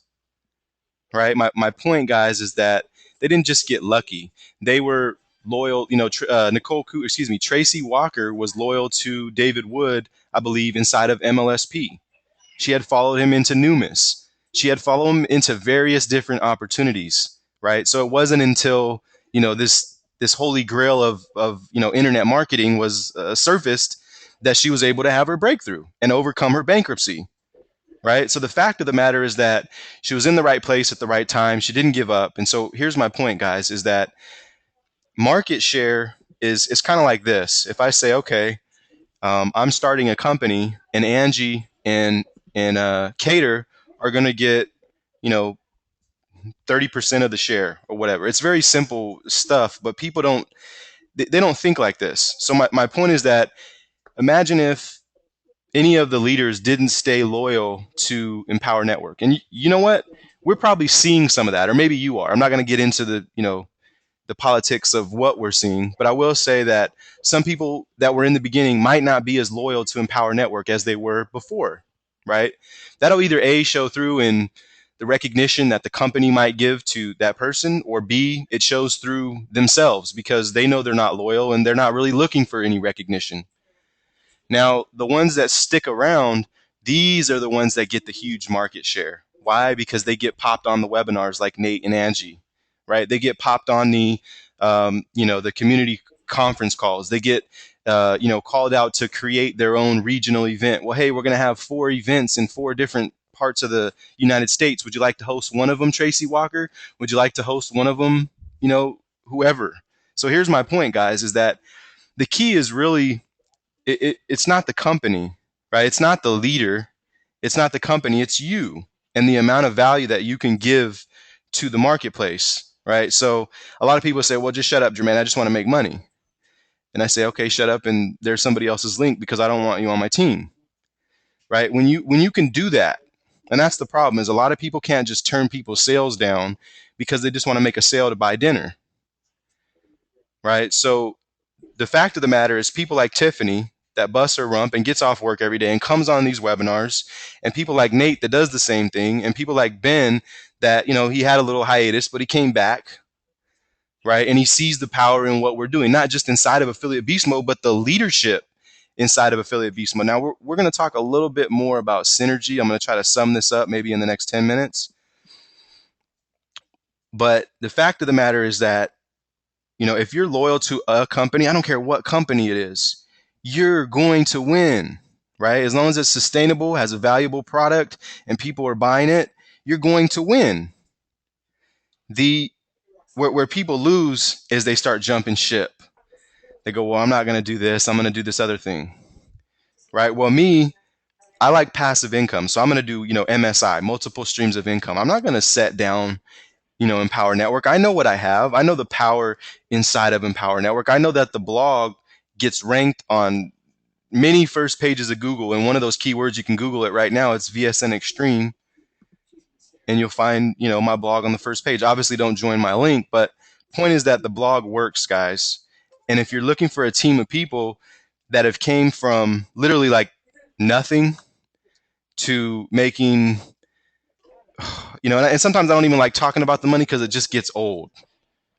right? My point, guys, is that they didn't just get lucky. They were loyal, excuse me, Tracy Walker was loyal to David Wood, I believe, inside of MLSP. She had followed him into Numis. She had followed him into various different opportunities, right? So it wasn't until, this holy grail of internet marketing was surfaced that she was able to have her breakthrough and overcome her bankruptcy, right? So the fact of the matter is that she was in the right place at the right time. She didn't give up. And so here's my point, guys, is that market share is kind of like this. If I say, okay, I'm starting a company, and Angie and Cater are going to get, 30% of the share or whatever. It's very simple stuff, but people they don't think like this. So my point is that imagine if any of the leaders didn't stay loyal to Empower Network. And you know what? We're probably seeing some of that, or maybe you are. I'm not going to get into the politics of what we're seeing, but I will say that some people that were in the beginning might not be as loyal to Empower Network as they were before, right? That'll either A, show through in the recognition that the company might give to that person, or B, it shows through themselves because they know they're not loyal and they're not really looking for any recognition. Now, the ones that stick around, these are the ones that get the huge market share. Why? Because they get popped on the webinars like Nate and Angie, right? They get popped on the community conference calls. They get, called out to create their own regional event. Well, hey, we're going to have 4 events in 4 different parts of the United States. Would you like to host one of them, Tracy Walker? Would you like to host one of them, whoever? So here's my point, guys, is that the key is really, it's not the company, right? It's not the leader. It's not the company. It's you and the amount of value that you can give to the marketplace, right? So a lot of people say, well, just shut up, Jermaine. I just want to make money. And I say, okay, shut up. And there's somebody else's link because I don't want you on my team, right? When you can do that, and that's the problem, is a lot of people can't just turn people's sales down because they just want to make a sale to buy dinner, right? So the fact of the matter is people like Tiffany that busts her rump and gets off work every day and comes on these webinars, and people like Nate that does the same thing, and people like Ben that, he had a little hiatus, but he came back, right? And he sees the power in what we're doing, not just inside of Affiliate Beast Mode, but the leadership inside of Affiliate Beast Mode. Now, we're going to talk a little bit more about synergy. I'm going to try to sum this up maybe in the next 10 minutes. But the fact of the matter is that, if you're loyal to a company, I don't care what company it is, you're going to win, right? As long as it's sustainable, has a valuable product, and people are buying it, you're going to win. Where people lose is they start jumping ship. They go, well, I'm not going to do this. I'm going to do this other thing, right? Well, I like passive income. So I'm going to do, MSI, multiple streams of income. I'm not going to set down, Empower Network. I know what I have. I know the power inside of Empower Network. I know that the blog gets ranked on many first pages of Google. And one of those keywords, you can Google it right now. It's VSN Extreme. And you'll find, my blog on the first page. Obviously, don't join my link. But point is that the blog works, guys. And if you're looking for a team of people that have came from literally like nothing to making, and sometimes I don't even like talking about the money because it just gets old.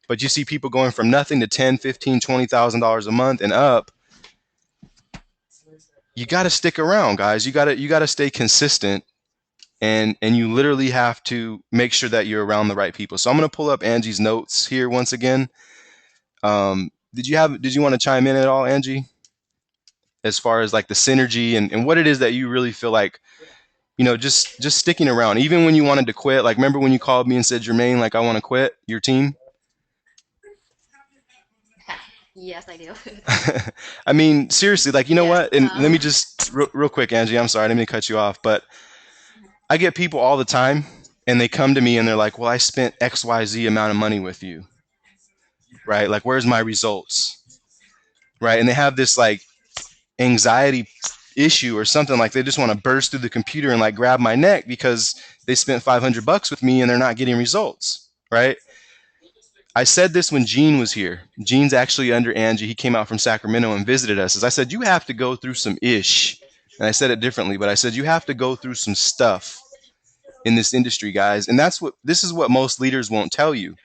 But you see people going from nothing to $10,000, $15,000, $20,000 a month and up. You got to stick around, guys. You got to stay consistent, and you literally have to make sure that you're around the right people. So I'm going to pull up Angie's notes here once again. Did you want to chime in at all, Angie, as far as like the synergy and what it is that you really feel like, just sticking around, even when you wanted to quit? Like, remember when you called me and said, Jermaine, like, I want to quit your team? Yes, I do. I mean, seriously, like, you know Yes, what? And let me just real quick, Angie, I'm sorry, I didn't mean to cut you off, but I get people all the time and they come to me and they're like, well, I spent XYZ amount of money with you, right? Like, where's my results, right? And they have this like anxiety issue or something, like they just want to burst through the computer and like grab my neck because they spent $500 with me and they're not getting results, right? I said this when Gene was here. Gene's actually under Angie. He came out from Sacramento and visited us. As I said, you have to go through some ish. And I said it differently, but I said you have to go through some stuff in this industry, guys. And this is what most leaders won't tell you.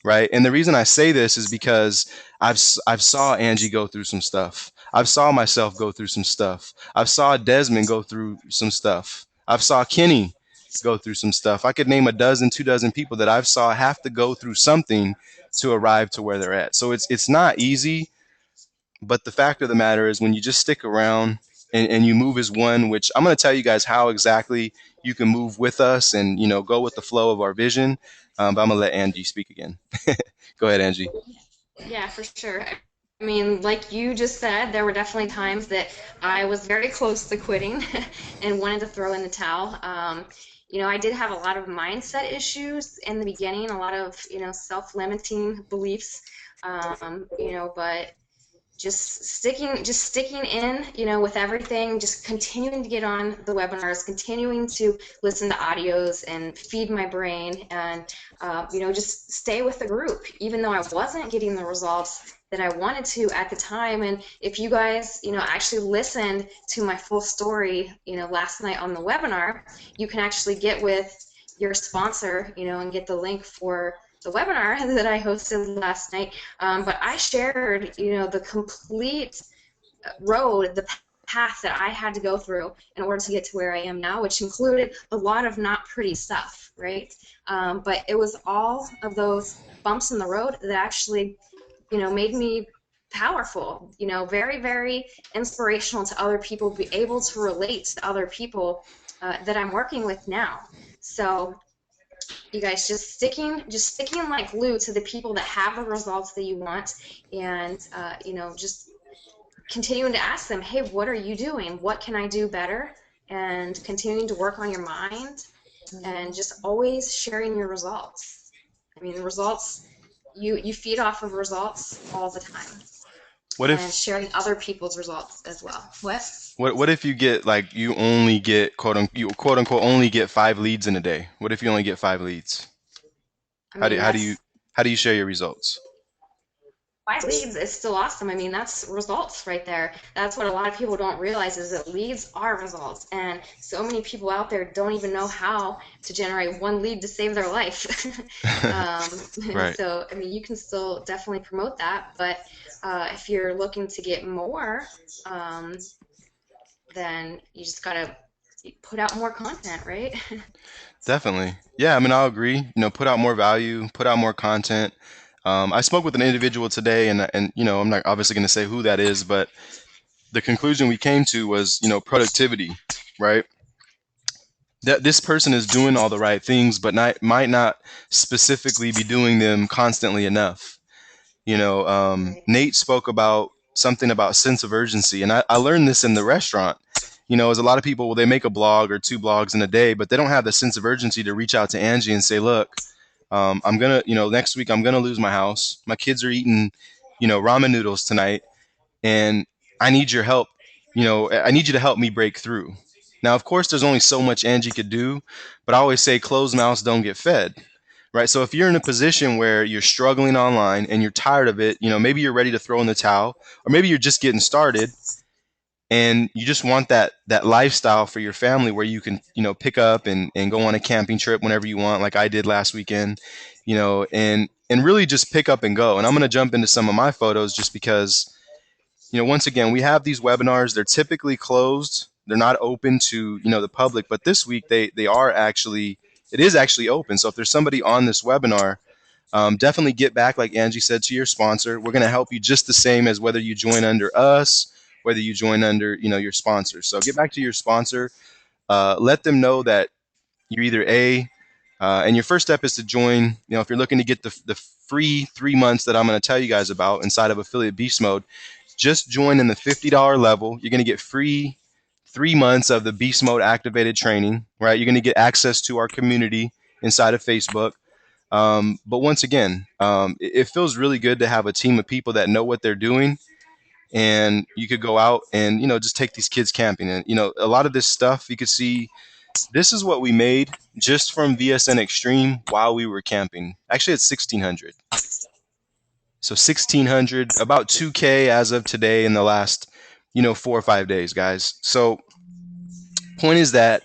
right? And the reason I say this is because I've saw Angie go through some stuff. I've saw myself go through some stuff. I've saw Desmond go through some stuff. I've saw Kenny go through some stuff. I could name a dozen, 2 dozen people that I've saw have to go through something to arrive to where they're at. So it's not easy, but the fact of the matter is when you just stick around and you move as one, which I'm going to tell you guys how exactly you can move with us and go with the flow of our vision. But I'm going to let Angie speak again. Go ahead, Angie. Yeah, for sure. I mean, like you just said, there were definitely times that I was very close to quitting and wanted to throw in the towel. I did have a lot of mindset issues in the beginning, a lot of, self-limiting beliefs, but just sticking in, with everything, just continuing to get on the webinars, continuing to listen to audios and feed my brain, and just stay with the group, even though I wasn't getting the results that I wanted to at the time. And if you guys, actually listened to my full story, last night on the webinar, you can actually get with your sponsor, and get the link for the webinar that I hosted last night. But I shared, the complete road, the path that I had to go through in order to get to where I am now, which included a lot of not pretty stuff, right? But it was all of those bumps in the road that actually, made me powerful, very, very inspirational to other people, be able to relate to other people that I'm working with now. So you guys just sticking like glue to the people that have the results that you want, and just continuing to ask them, hey, what are you doing? What can I do better? And continuing to work on your mind, and just always sharing your results. I mean, the results, you feed off of results all the time, What and if sharing other people's results as well. what if you get like you only get quote unquote only get 5 leads in a day? What if you only get 5 leads? I How do mean, how do you how do you share your results? 5 leads is still awesome. I mean, that's results right there. That's what a lot of people don't realize, is that leads are results. And so many people out there don't even know how to generate one lead to save their life. Right. So, I mean, you can still definitely promote that. But if you're looking to get more, um, then you just got to put out more content, right? Definitely. Yeah, I mean, I'll agree. Put out more value, put out more content. I spoke with an individual today, and I'm not obviously going to say who that is, but the conclusion we came to was, productivity, right? That this person is doing all the right things, but might not specifically be doing them constantly enough. Right. Nate spoke about something about sense of urgency, and I learned this in the restaurant. As a lot of people, well, they make a blog or 2 blogs in a day, but they don't have the sense of urgency to reach out to Angie and say, look, I'm gonna, next week I'm gonna lose my house. My kids are eating, ramen noodles tonight, and I need your help. I need you to help me break through. Now, of course, there's only so much Angie could do, but I always say closed mouths don't get fed, right? So if you're in a position where you're struggling online and you're tired of it, maybe you're ready to throw in the towel, or maybe you're just getting started and you just want that lifestyle for your family where you can pick up and go on a camping trip whenever you want, like I did last weekend, and really just pick up and go. And I'm going to jump into some of my photos just because once again, we have these webinars. They're typically closed. They're not open to the public, but this week they are actually, it is actually open. So if there's somebody on this webinar, definitely get back, like Angie said, to your sponsor. We're going to help you just the same as whether you join under us, whether you join under your sponsor. So get back to your sponsor. Let them know that you're either and your first step is to join. If you're looking to get the free 3 months that I'm going to tell you guys about inside of Affiliate Beast Mode, just join in the $50 level. You're going to get free 3 months of the Beast Mode activated training, right? You're going to get access to our community inside of Facebook. But once again, it feels really good to have a team of people that know what they're doing, and you could go out and just take these kids camping. And a lot of this stuff you could see. This is what we made just from VSN Extreme while we were camping. Actually, it's 1,600. So 1,600, about 2K as of today in the last 4 or 5 days, guys. So point is that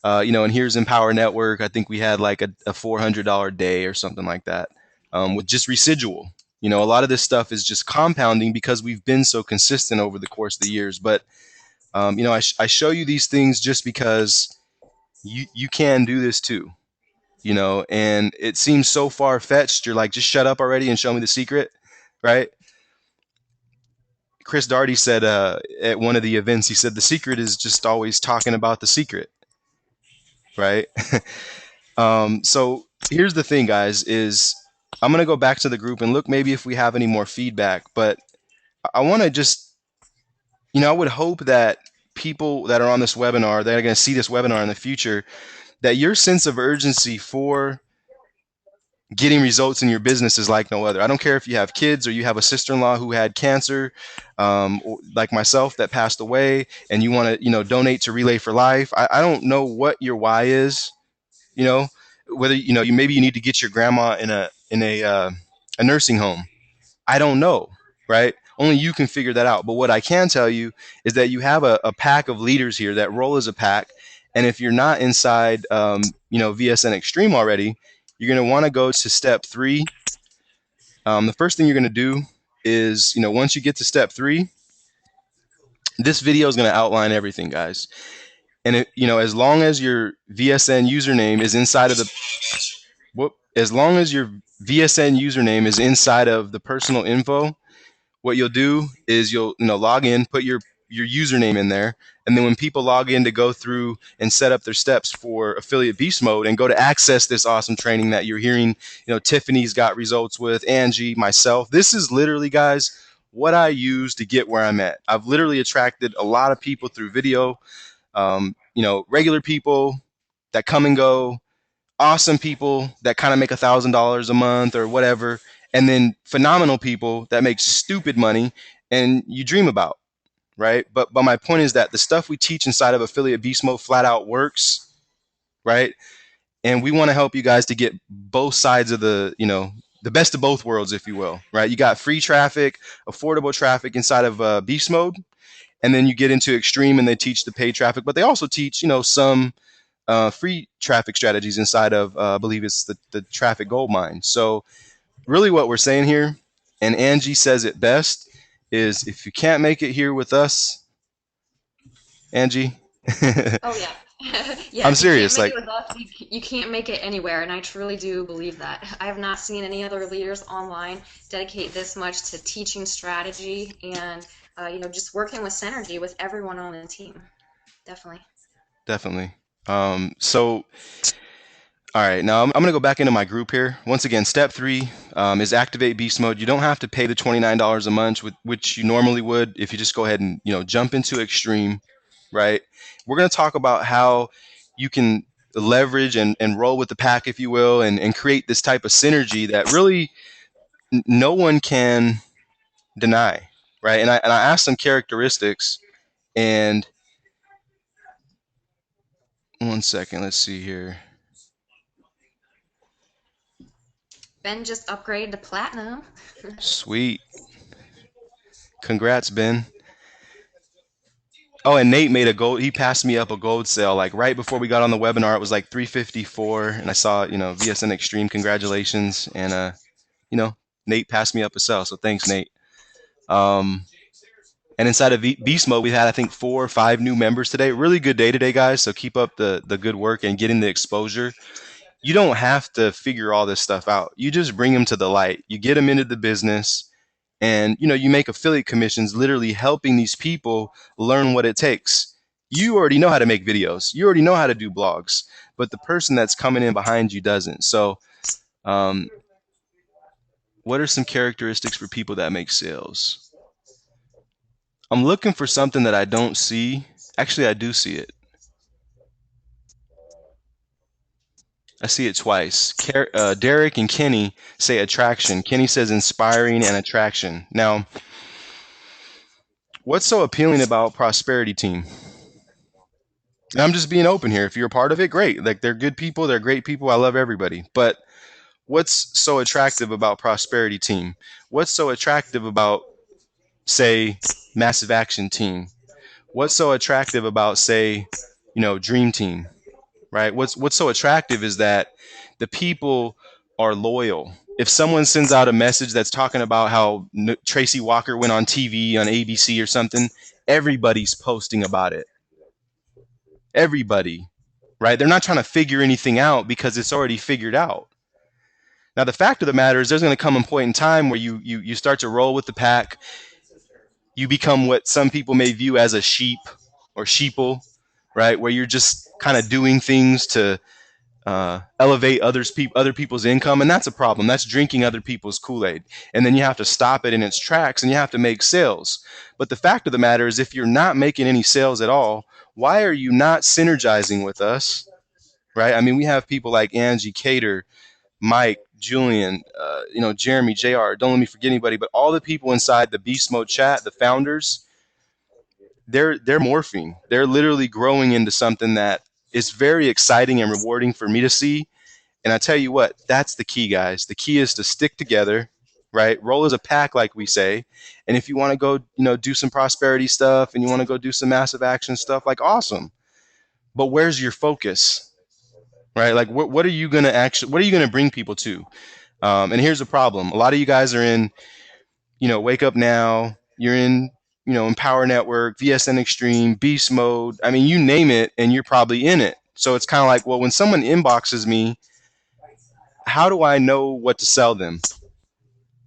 and here's Empower Network. I think we had like a $400 day or something like that. with just residual. You know, a lot of this stuff is just compounding because we've been so consistent over the course of the years. But you know, I show you these things just because you can do this too. You know, and it seems so far fetched. You're like, just shut up already and show me the secret, right? Chris Darty said at one of the events, he said the secret is just always talking about the secret, right? So here's the thing, guys, is I'm gonna go back to the group and look maybe if we have any more feedback, but I want to just, you know, I would hope that people that are on this webinar, that are going to see this webinar in the future, that your sense of urgency for getting results in your business is like no other. I don't care if you have kids or you have a sister-in-law who had cancer, or like myself that passed away, and you want to, you know, donate to Relay for Life. I don't know what your why is, you know, whether, you know, you maybe you need to get your grandma in a nursing home. I don't know, right? Only you can figure that out. But what I can tell you is that you have a pack of leaders here that roll as a pack. And if you're not inside, you know, VSN Extreme already, you're going to want to go to step 3. The first thing you're going to do is, you know, once you get to step 3, this video is going to outline everything, guys. And it, you know, as long as your VSN username is inside of the as long as your VSN username is inside of the personal info, what you'll do is you'll, you know, log in, put your username in there, and then when people log in to go through and set up their steps for affiliate beast mode and go to access this awesome training that you're hearing, you know, Tiffany's got results with, Angie, myself. This is literally, guys, what I use to get where I'm at. I've literally attracted a lot of people through video, you know, regular people that come and go, awesome people that kind of make $1,000 a month or whatever, and then phenomenal people that make stupid money and you dream about, right? But my point is that the stuff we teach inside of Affiliate Beast Mode flat out works, right? And we want to help you guys to get both sides of the, you know, the best of both worlds, if you will, right? You got free traffic, affordable traffic inside of Beast Mode, and then you get into Extreme and they teach the paid traffic, but they also teach, you know, some free traffic strategies inside of, I believe it's the traffic gold mine. So really what we're saying here, and Angie says it best, is if you can't make it here with us, Angie. Oh yeah. Yeah, I'm if you can't serious. make Like, it with us, you can't make it anywhere, and I truly do believe that. I have not seen any other leaders online dedicate this much to teaching strategy and you know, just working with synergy with everyone on the team. Definitely. definitely. So, all right, now I'm going to go back into my group here. Once again, step 3 is activate beast mode. You don't have to pay the $29 a month, which you normally would if you just go ahead and, you know, jump into Extreme, right? We're going to talk about how you can leverage and roll with the pack, if you will, and create this type of synergy that really no one can deny, right? And I asked some characteristics, and one second, let's see here. Ben just upgraded to platinum. Sweet. Congrats, Ben. Oh, and Nate made a gold. He passed me up a gold sale like right before we got on the webinar. It was like 354, and I saw, you know, VSN Extreme. Congratulations, and you know, Nate passed me up a sale. So thanks, Nate. And inside of Beast Mode, we had I think 4 or 5 new members today. Really good day today, guys. So keep up the good work and getting the exposure. You don't have to figure all this stuff out. You just bring them to the light. You get them into the business. And, you know, you make affiliate commissions literally helping these people learn what it takes. You already know how to make videos. You already know how to do blogs, but the person that's coming in behind you doesn't. So what are some characteristics for people that make sales? I'm looking for something that I don't see. Actually, I do see it. I see it twice. Derek and Kenny say attraction. Kenny says inspiring and attraction. Now, what's so appealing about Prosperity Team? And I'm just being open here. If you're a part of it, great. Like, they're good people. They're great people. I love everybody. But what's so attractive about Prosperity Team? What's so attractive about, say, Massive Action Team? What's so attractive about, say, you know, Dream Team? Right? What's so attractive is that the people are loyal. if someone sends out a message that's talking about how Tracy Walker went on TV on ABC or something, everybody's posting about it. Everybody, right? They're not trying to figure anything out because it's already figured out. Now, the fact of the matter is there's going to come a point in time where you start to roll with the pack. You become what some people may view as a sheep or sheeple, right? Where you're just kind of doing things to elevate other people's income, and that's a problem. That's drinking other people's Kool-Aid, and then you have to stop it in its tracks, and you have to make sales. But the fact of the matter is, if you're not making any sales at all, why are you not synergizing with us, right? I mean, we have people like Angie, Cater, Mike, Julian, Jeremy, JR. Don't let me forget anybody, but all the people inside the Beast Mode chat, the founders, they're morphing. They're literally growing into something that is very exciting and rewarding for me to see. And I tell you what, that's the key, guys. The key is to stick together, right? Roll as a pack, like we say. And if you want to go, do some prosperity stuff and you want to go do some massive action stuff, like awesome. But where's your focus, right? Like what are you going to bring people to? And here's the problem. A lot of you guys are in, Wake Up Now. You're in, Empower Network, VSN Extreme, Beast Mode. I mean, you name it, and you're probably in it. So it's kind of like, well, when someone inboxes me, how do I know what to sell them?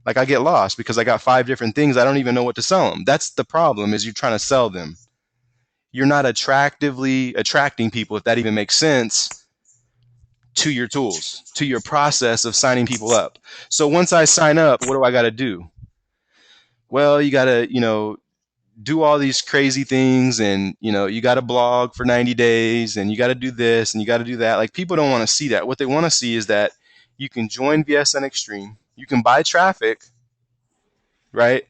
Like, I get lost because I got 5 different things. I don't even know what to sell them. That's the problem, is you're trying to sell them. You're not attractively attracting people, if that even makes sense, to your tools, to your process of signing people up. So once I sign up, what do I got to do? Well, you got to, do all these crazy things, and you got to blog for 90 days, and you got to do this and you got to do that. Like, people don't want to see that. What they want to see is that you can join VSN Extreme, you can buy traffic, right?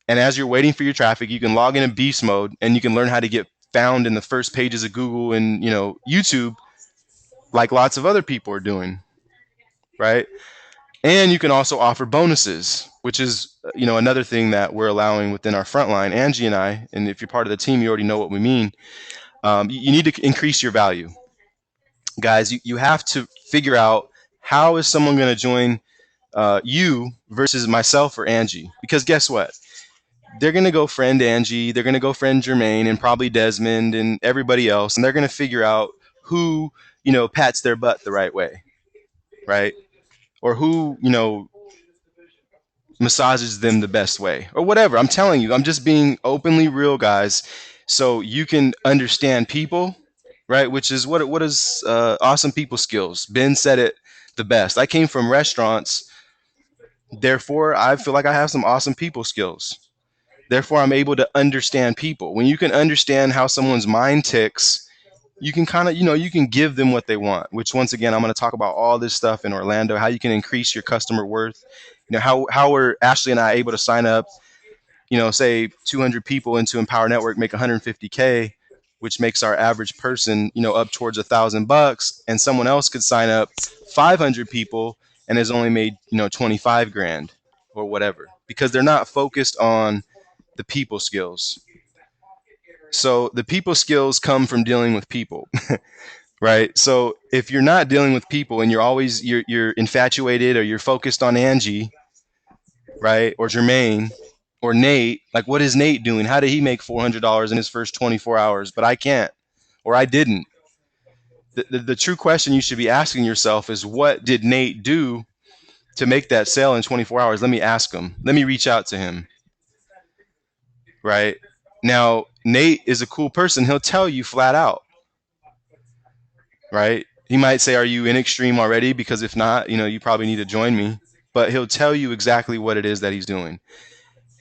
And as you're waiting for your traffic, you can log into Beast Mode, and you can learn how to get found in the first pages of Google and YouTube, like lots of other people are doing, right? And you can also offer bonuses, which is another thing that we're allowing within our frontline, Angie and I. And if you're part of the team, you already know what we mean. You need to increase your value, guys. You have to figure out, how is someone going to join you versus myself or Angie? Because guess what? They're going to go friend Angie, they're going to go friend Jermaine, and probably Desmond and everybody else, and they're going to figure out who pats their butt the right way, right? Or who massages them the best way, or whatever. I'm telling you, I'm just being openly real, guys, so you can understand people, right? Which is what is awesome people skills. Ben said it the best. I came from restaurants, therefore I feel like I have some awesome people skills. Therefore, I'm able to understand people. When you can understand how someone's mind ticks, you can kind of, you can give them what they want, which, once again, I'm going to talk about all this stuff in Orlando, how you can increase your customer worth. How were Ashley and I able to sign up, say 200 people into Empower Network, make 150K, which makes our average person, up towards $1,000, and someone else could sign up 500 people and has only made, 25 grand or whatever, because they're not focused on the people skills. So the people skills come from dealing with people, right? So if you're not dealing with people, and you're infatuated, or you're focused on Angie, right, or Jermaine, or Nate, like, what is Nate doing? How did he make $400 in his first 24 hours? But I can't, or I didn't. The true question you should be asking yourself is, what did Nate do to make that sale in 24 hours? Let me ask him. Let me reach out to him. Right? Now, Nate is a cool person. He'll tell you flat out. Right? He might say, are you in Extreme already? Because if not, you probably need to join me. But he'll tell you exactly what it is that he's doing.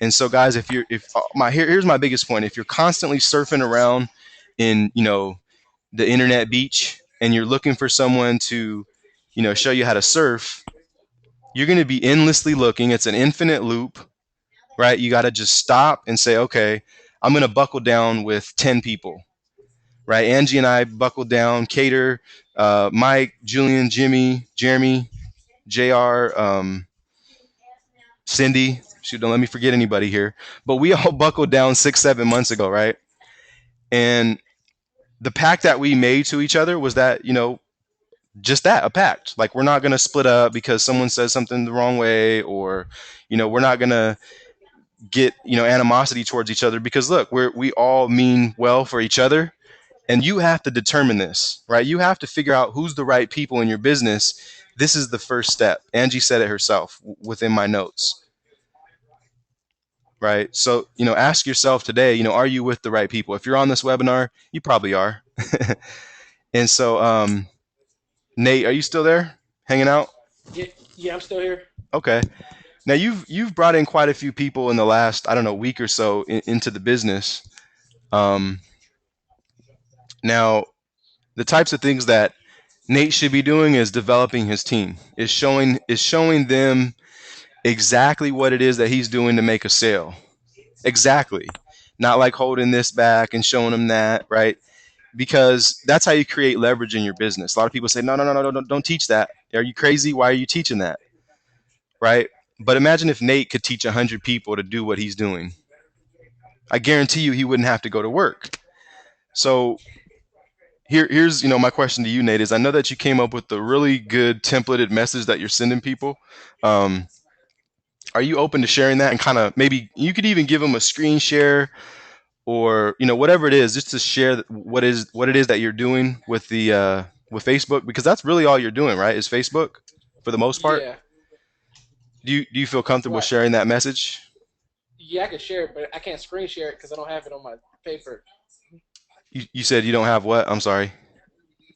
And so, guys, here's my biggest point. If you're constantly surfing around in, the internet beach, and you're looking for someone to, show you how to surf, you're going to be endlessly looking. It's an infinite loop. Right? You got to just stop and say, okay, I'm going to buckle down with 10 people. Right? Angie and I buckled down. Cater, Mike, Julian, Jimmy, Jeremy, JR, Cindy. Shoot, don't let me forget anybody here. But we all buckled down 6-7 months ago, right? And the pact that we made to each other was that, just that, a pact. Like we're not going to split up because someone says something the wrong way, or we're not going to get animosity towards each other, because look, we all mean well for each other. And you have to determine this, right? You have to figure out who's the right people in your business. This is the first step. Angie said it herself within my notes, right? So ask yourself today, are you with the right people? If you're on this webinar, you probably are. And so Nate, are you still there hanging out? Yeah, I'm still here. Okay. Now you've brought in quite a few people in the last, I don't know, week or so into the business. Now the types of things that Nate should be doing is developing his team, is showing them exactly what it is that he's doing to make a sale. Exactly. Not like holding this back and showing them that, right? Because that's how you create leverage in your business. A lot of people say, no, no, no, no, don't teach that. Are you crazy? Why are you teaching that? Right? But imagine if Nate could teach 100 people to do what he's doing. I guarantee you he wouldn't have to go to work. So here's my question to you, Nate, is I know that you came up with a really good templated message that you're sending people. Are you open to sharing that, and kind of maybe you could even give them a screen share, or whatever it is, just to share what it is that you're doing with the with Facebook, because that's really all you're doing, right? Is Facebook for the most part. Yeah. Do you feel comfortable Right. sharing that message? Yeah, I can share it, but I can't screen share it because I don't have it on my paper. You said you don't have what? I'm sorry.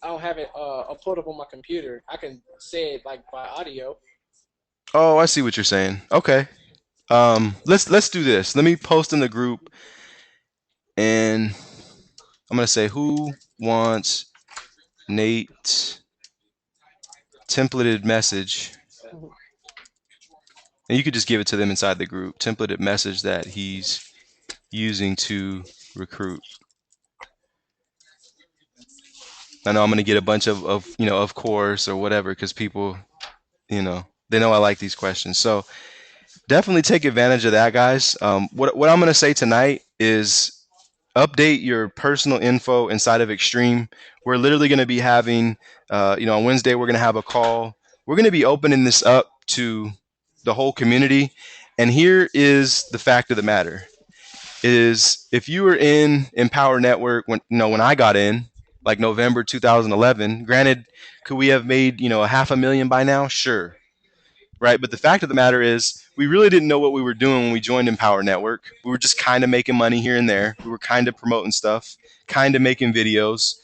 I don't have it uploaded on my computer. I can say it like by audio. Oh, I see what you're saying. Okay. Let's do this. Let me post in the group, and I'm gonna say, who wants Nate templated message, and you could just give it to them inside the group. Templated message that he's using to recruit. I know I'm gonna get a bunch of of course or whatever, because people they know I like these questions. So definitely take advantage of that, guys. What I'm gonna say tonight is update your personal info inside of Extreme. We're literally going to be having, on Wednesday, we're going to have a call. We're going to be opening this up to the whole community. And here is the fact of the matter: is if you were in Empower Network when I got in, like November 2011. Granted, could we have made a $500,000 by now? Sure, right? But the fact of the matter is, we really didn't know what we were doing when we joined Empower Network. We were just kind of making money here and there. We were kind of promoting stuff, kind of making videos,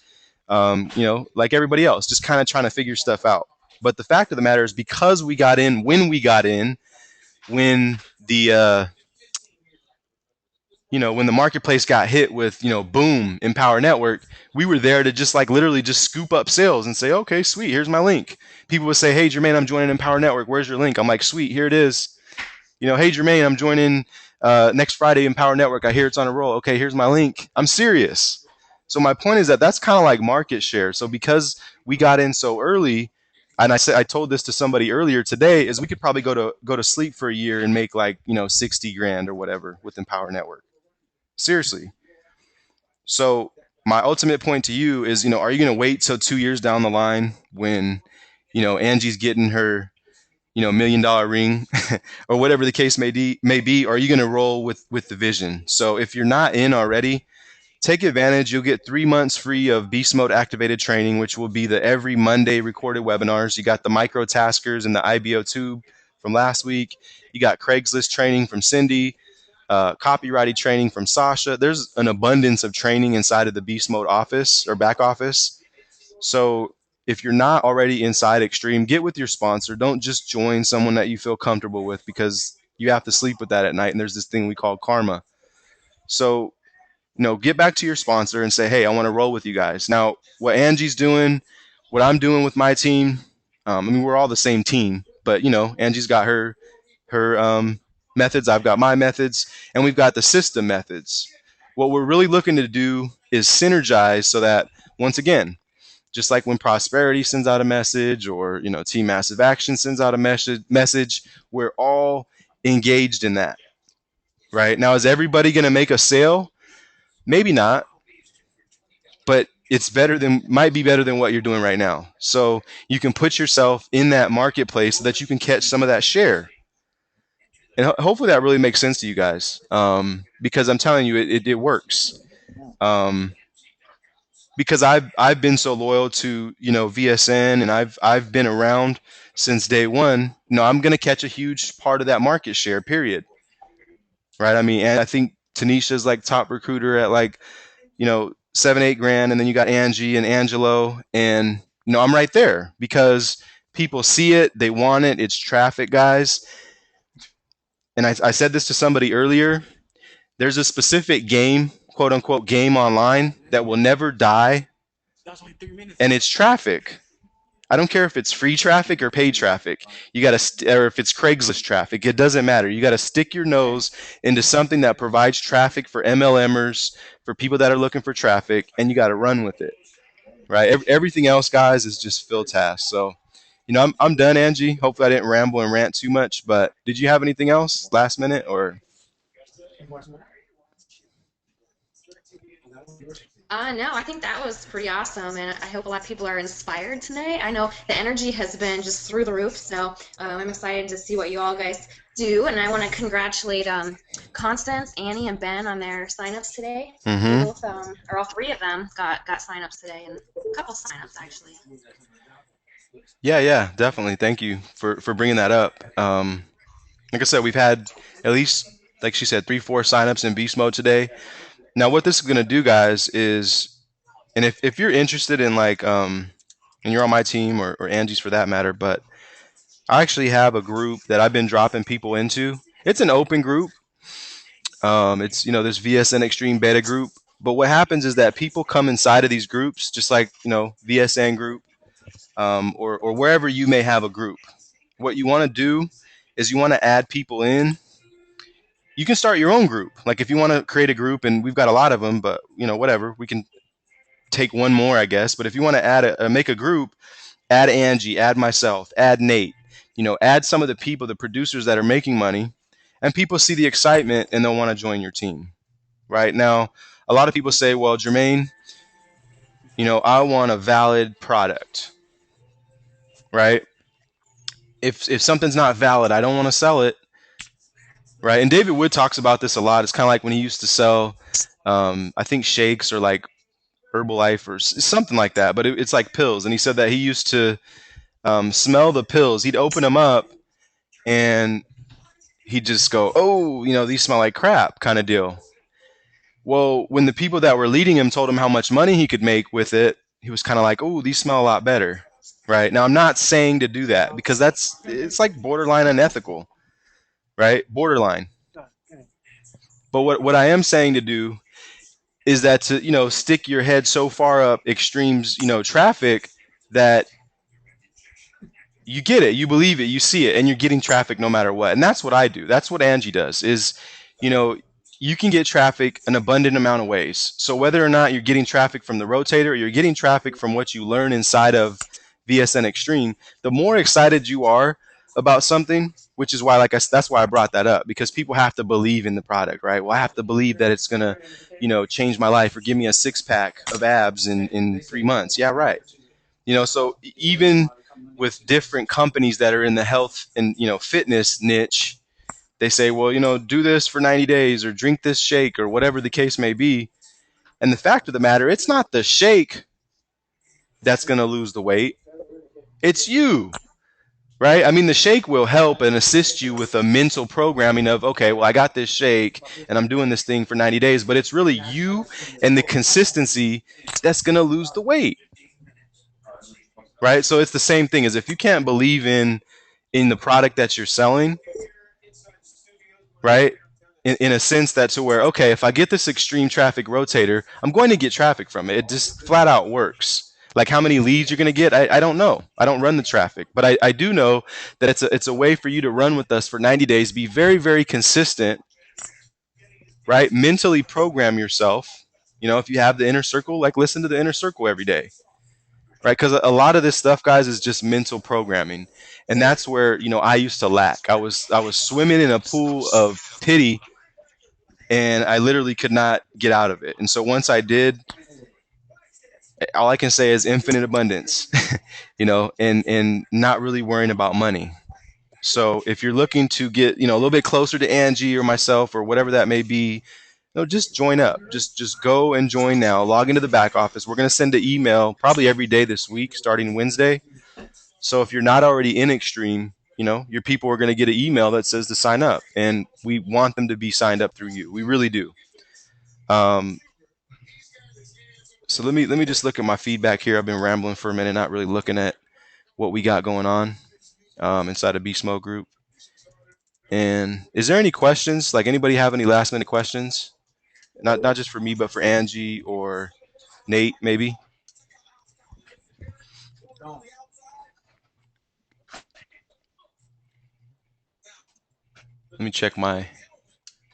like everybody else, just kind of trying to figure stuff out. But the fact of the matter is, because we got in when we got in, when the when the marketplace got hit with boom, Empower Network, we were there to just like literally just scoop up sales and say, okay, sweet, here's my link. People would say, hey Jermaine, I'm joining Empower Network, where's your link? I'm like, sweet, here it is. Hey Jermaine, I'm joining next Friday Empower Network, I hear it's on a roll. Okay, here's my link. I'm serious. So my point is that that's kind of like market share. So because we got in so early, and I told this to somebody earlier today, is we could probably go to sleep for a year and make like 60 grand or whatever with Empower Network. Seriously. So my ultimate point to you is, are you going to wait till 2 years down the line when, Angie's getting her, $1 million ring or whatever the case may be, or are you going to roll with the vision? So if you're not in already, take advantage. You'll get 3 months free of Beast Mode activated training, which will be the every Monday recorded webinars. You got the micro taskers and the IBO tube from last week. You got Craigslist training from Cindy, copywriting training from Sasha. There's an abundance of training inside of the Beast Mode office or back office. So if you're not already inside Extreme, get with your sponsor. Don't just join someone that you feel comfortable with, because you have to sleep with that at night. And there's this thing we call karma. So, get back to your sponsor and say, hey, I want to roll with you guys. Now, what Angie's doing, what I'm doing with my team, we're all the same team, but, Angie's got her methods, I've got my methods, and we've got the system methods. What we're really looking to do is synergize so that, once again, just like when Prosperity sends out a message, or Team Massive Action sends out a message, we're all engaged in that. Right now, is everybody going to make a sale? Maybe not. But it's might be better than what you're doing right now. So you can put yourself in that marketplace so that you can catch some of that share. And hopefully that really makes sense to you guys, because I'm telling you, it works. Um, because I've been so loyal to VSN, and I've been around since day one. I'm gonna catch a huge part of that market share. Period. Right? I mean, and I think Tanisha's like top recruiter at like 7-8 grand, and then you got Angie and Angelo, and I'm right there because people see it, they want it. It's traffic, guys. And I said this to somebody earlier. There's a specific game, quote unquote, game online that will never die, and it's traffic. I don't care if it's free traffic or paid traffic. You got to, or if it's Craigslist traffic, it doesn't matter. You got to stick your nose into something that provides traffic for MLMers, for people that are looking for traffic, and you got to run with it, right? Everything else, guys, is just fill tasks. So, I'm done, Angie. Hopefully, I didn't ramble and rant too much. But did you have anything else last minute or? No, I think that was pretty awesome, and I hope a lot of people are inspired tonight. I know the energy has been just through the roof, so I'm excited to see what you all guys do, and I want to congratulate Constance, Annie, and Ben on their signups today. Mm-hmm. Both, or all three of them got signups today, and a couple signups actually. Yeah, definitely. Thank you for bringing that up. Like I said, we've had at least, like she said, 3-4 signups in beast mode today. Now, what this is going to do, guys, is, and if you're interested in and you're on my team or Angie's for that matter, but I actually have a group that I've been dropping people into. It's an open group. It's this VSN Extreme Beta group. But what happens is that people come inside of these groups, just like VSN group, or wherever you may have a group. What you want to do is you want to add people in. You can start your own group. Like if you want to create a group, and we've got a lot of them, but whatever, we can take one more, I guess. But if you want to make a group, add Angie, add myself, add Nate, add some of the people, the producers that are making money, and people see the excitement and they'll want to join your team. Right now, a lot of people say, well, Jermaine, I want a valid product, right? If something's not valid, I don't want to sell it. Right, and David Wood talks about this a lot. It's kind of like when he used to sell, I think shakes or like Herbalife or something like that, but it's like pills. And he said that he used to smell the pills. He'd open them up, and he'd just go, "Oh, these smell like crap," kind of deal. Well, when the people that were leading him told him how much money he could make with it, he was kind of like, "Oh, these smell a lot better." Right, now, I'm not saying to do that because it's like borderline unethical. Right? Borderline. But what I am saying to do is that to, stick your head so far up extremes, traffic, that you get it, you believe it, you see it, and you're getting traffic no matter what. And that's what I do. That's what Angie does is, you can get traffic an abundant amount of ways. So whether or not you're getting traffic from the rotator or you're getting traffic from what you learn inside of VSN Extreme, the more excited you are about something, which is why, that's why I brought that up, because people have to believe in the product, right? Well, I have to believe that it's gonna, change my life or give me a 6-pack of abs in 3 months. Yeah, right. So even with different companies that are in the health and fitness niche, they say, well, do this for 90 days or drink this shake or whatever the case may be. And the fact of the matter, it's not the shake that's gonna lose the weight. It's you. Right? I mean, the shake will help and assist you with a mental programming of, okay, well, I got this shake and I'm doing this thing for 90 days, but it's really you and the consistency that's going to lose the weight. Right? So it's the same thing as if you can't believe in the product that you're selling, right? In a sense that to where, okay, if I get this extreme traffic rotator, I'm going to get traffic from it. It just flat out works. Like how many leads you're going to get, I don't know. I don't run the traffic, but I do know that it's a way for you to run with us for 90 days, be very, very consistent, right? Mentally program yourself. If you have the inner circle, listen to the inner circle every day, right? Because a lot of this stuff, guys, is just mental programming. And that's where, I used to lack. I was swimming in a pool of pity, and I literally could not get out of it. And so once I did, all I can say is infinite abundance, and not really worrying about money. So if you're looking to get, a little bit closer to Angie or myself or whatever that may be, just join up. Just go and join now. Log into the back office. We're going to send an email probably every day this week, starting Wednesday. So if you're not already in Extreme, your people are going to get an email that says to sign up, and we want them to be signed up through you. We really do. So let me just look at my feedback here. I've been rambling for a minute, not really looking at what we got going on inside of Beast Mode group. And is there any questions? Like, anybody have any last minute questions? Not just for me, but for Angie or Nate, maybe. Let me check my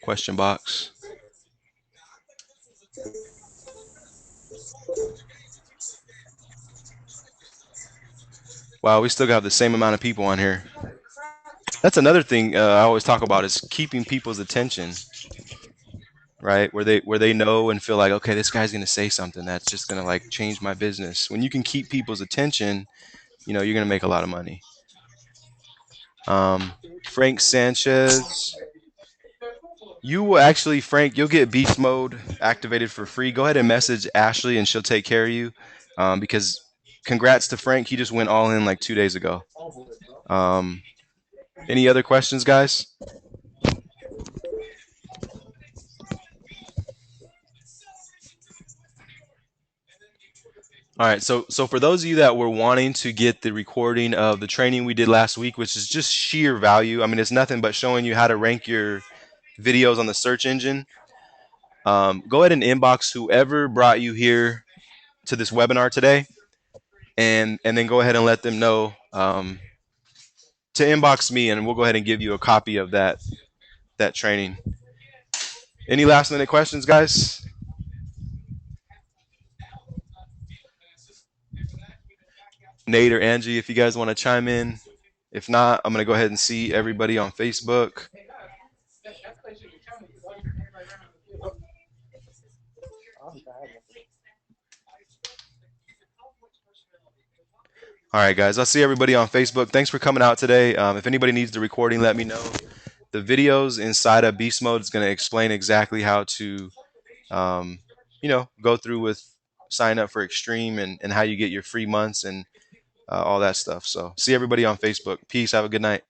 question box. Wow, we still got the same amount of people on here. That's another thing I always talk about is keeping people's attention, right? Where they know and feel like, okay, this guy's gonna say something that's just gonna like change my business. When you can keep people's attention, you're gonna make a lot of money. Frank Sanchez, you will actually, Frank, you'll get Beast Mode activated for free. Go ahead and message Ashley, and she'll take care of you. Because congrats to Frank, he just went all in like 2 days ago. Any other questions, guys? All right, so for those of you that were wanting to get the recording of the training we did last week, which is just sheer value, I mean, it's nothing but showing you how to rank your videos on the search engine. Go ahead and inbox whoever brought you here to this webinar today, and then go ahead and let them know to inbox me, and we'll go ahead and give you a copy of that training. Any last minute questions, guys? Nate or Angie, if you guys want to chime in. If not, I'm going to go ahead and see everybody on Facebook. All right, guys, I'll see everybody on Facebook. Thanks for coming out today. If anybody needs the recording, let me know. The videos inside of Beast Mode is going to explain exactly how to, go through with sign up for Extreme and how you get your free months and all that stuff. So see everybody on Facebook. Peace. Have a good night.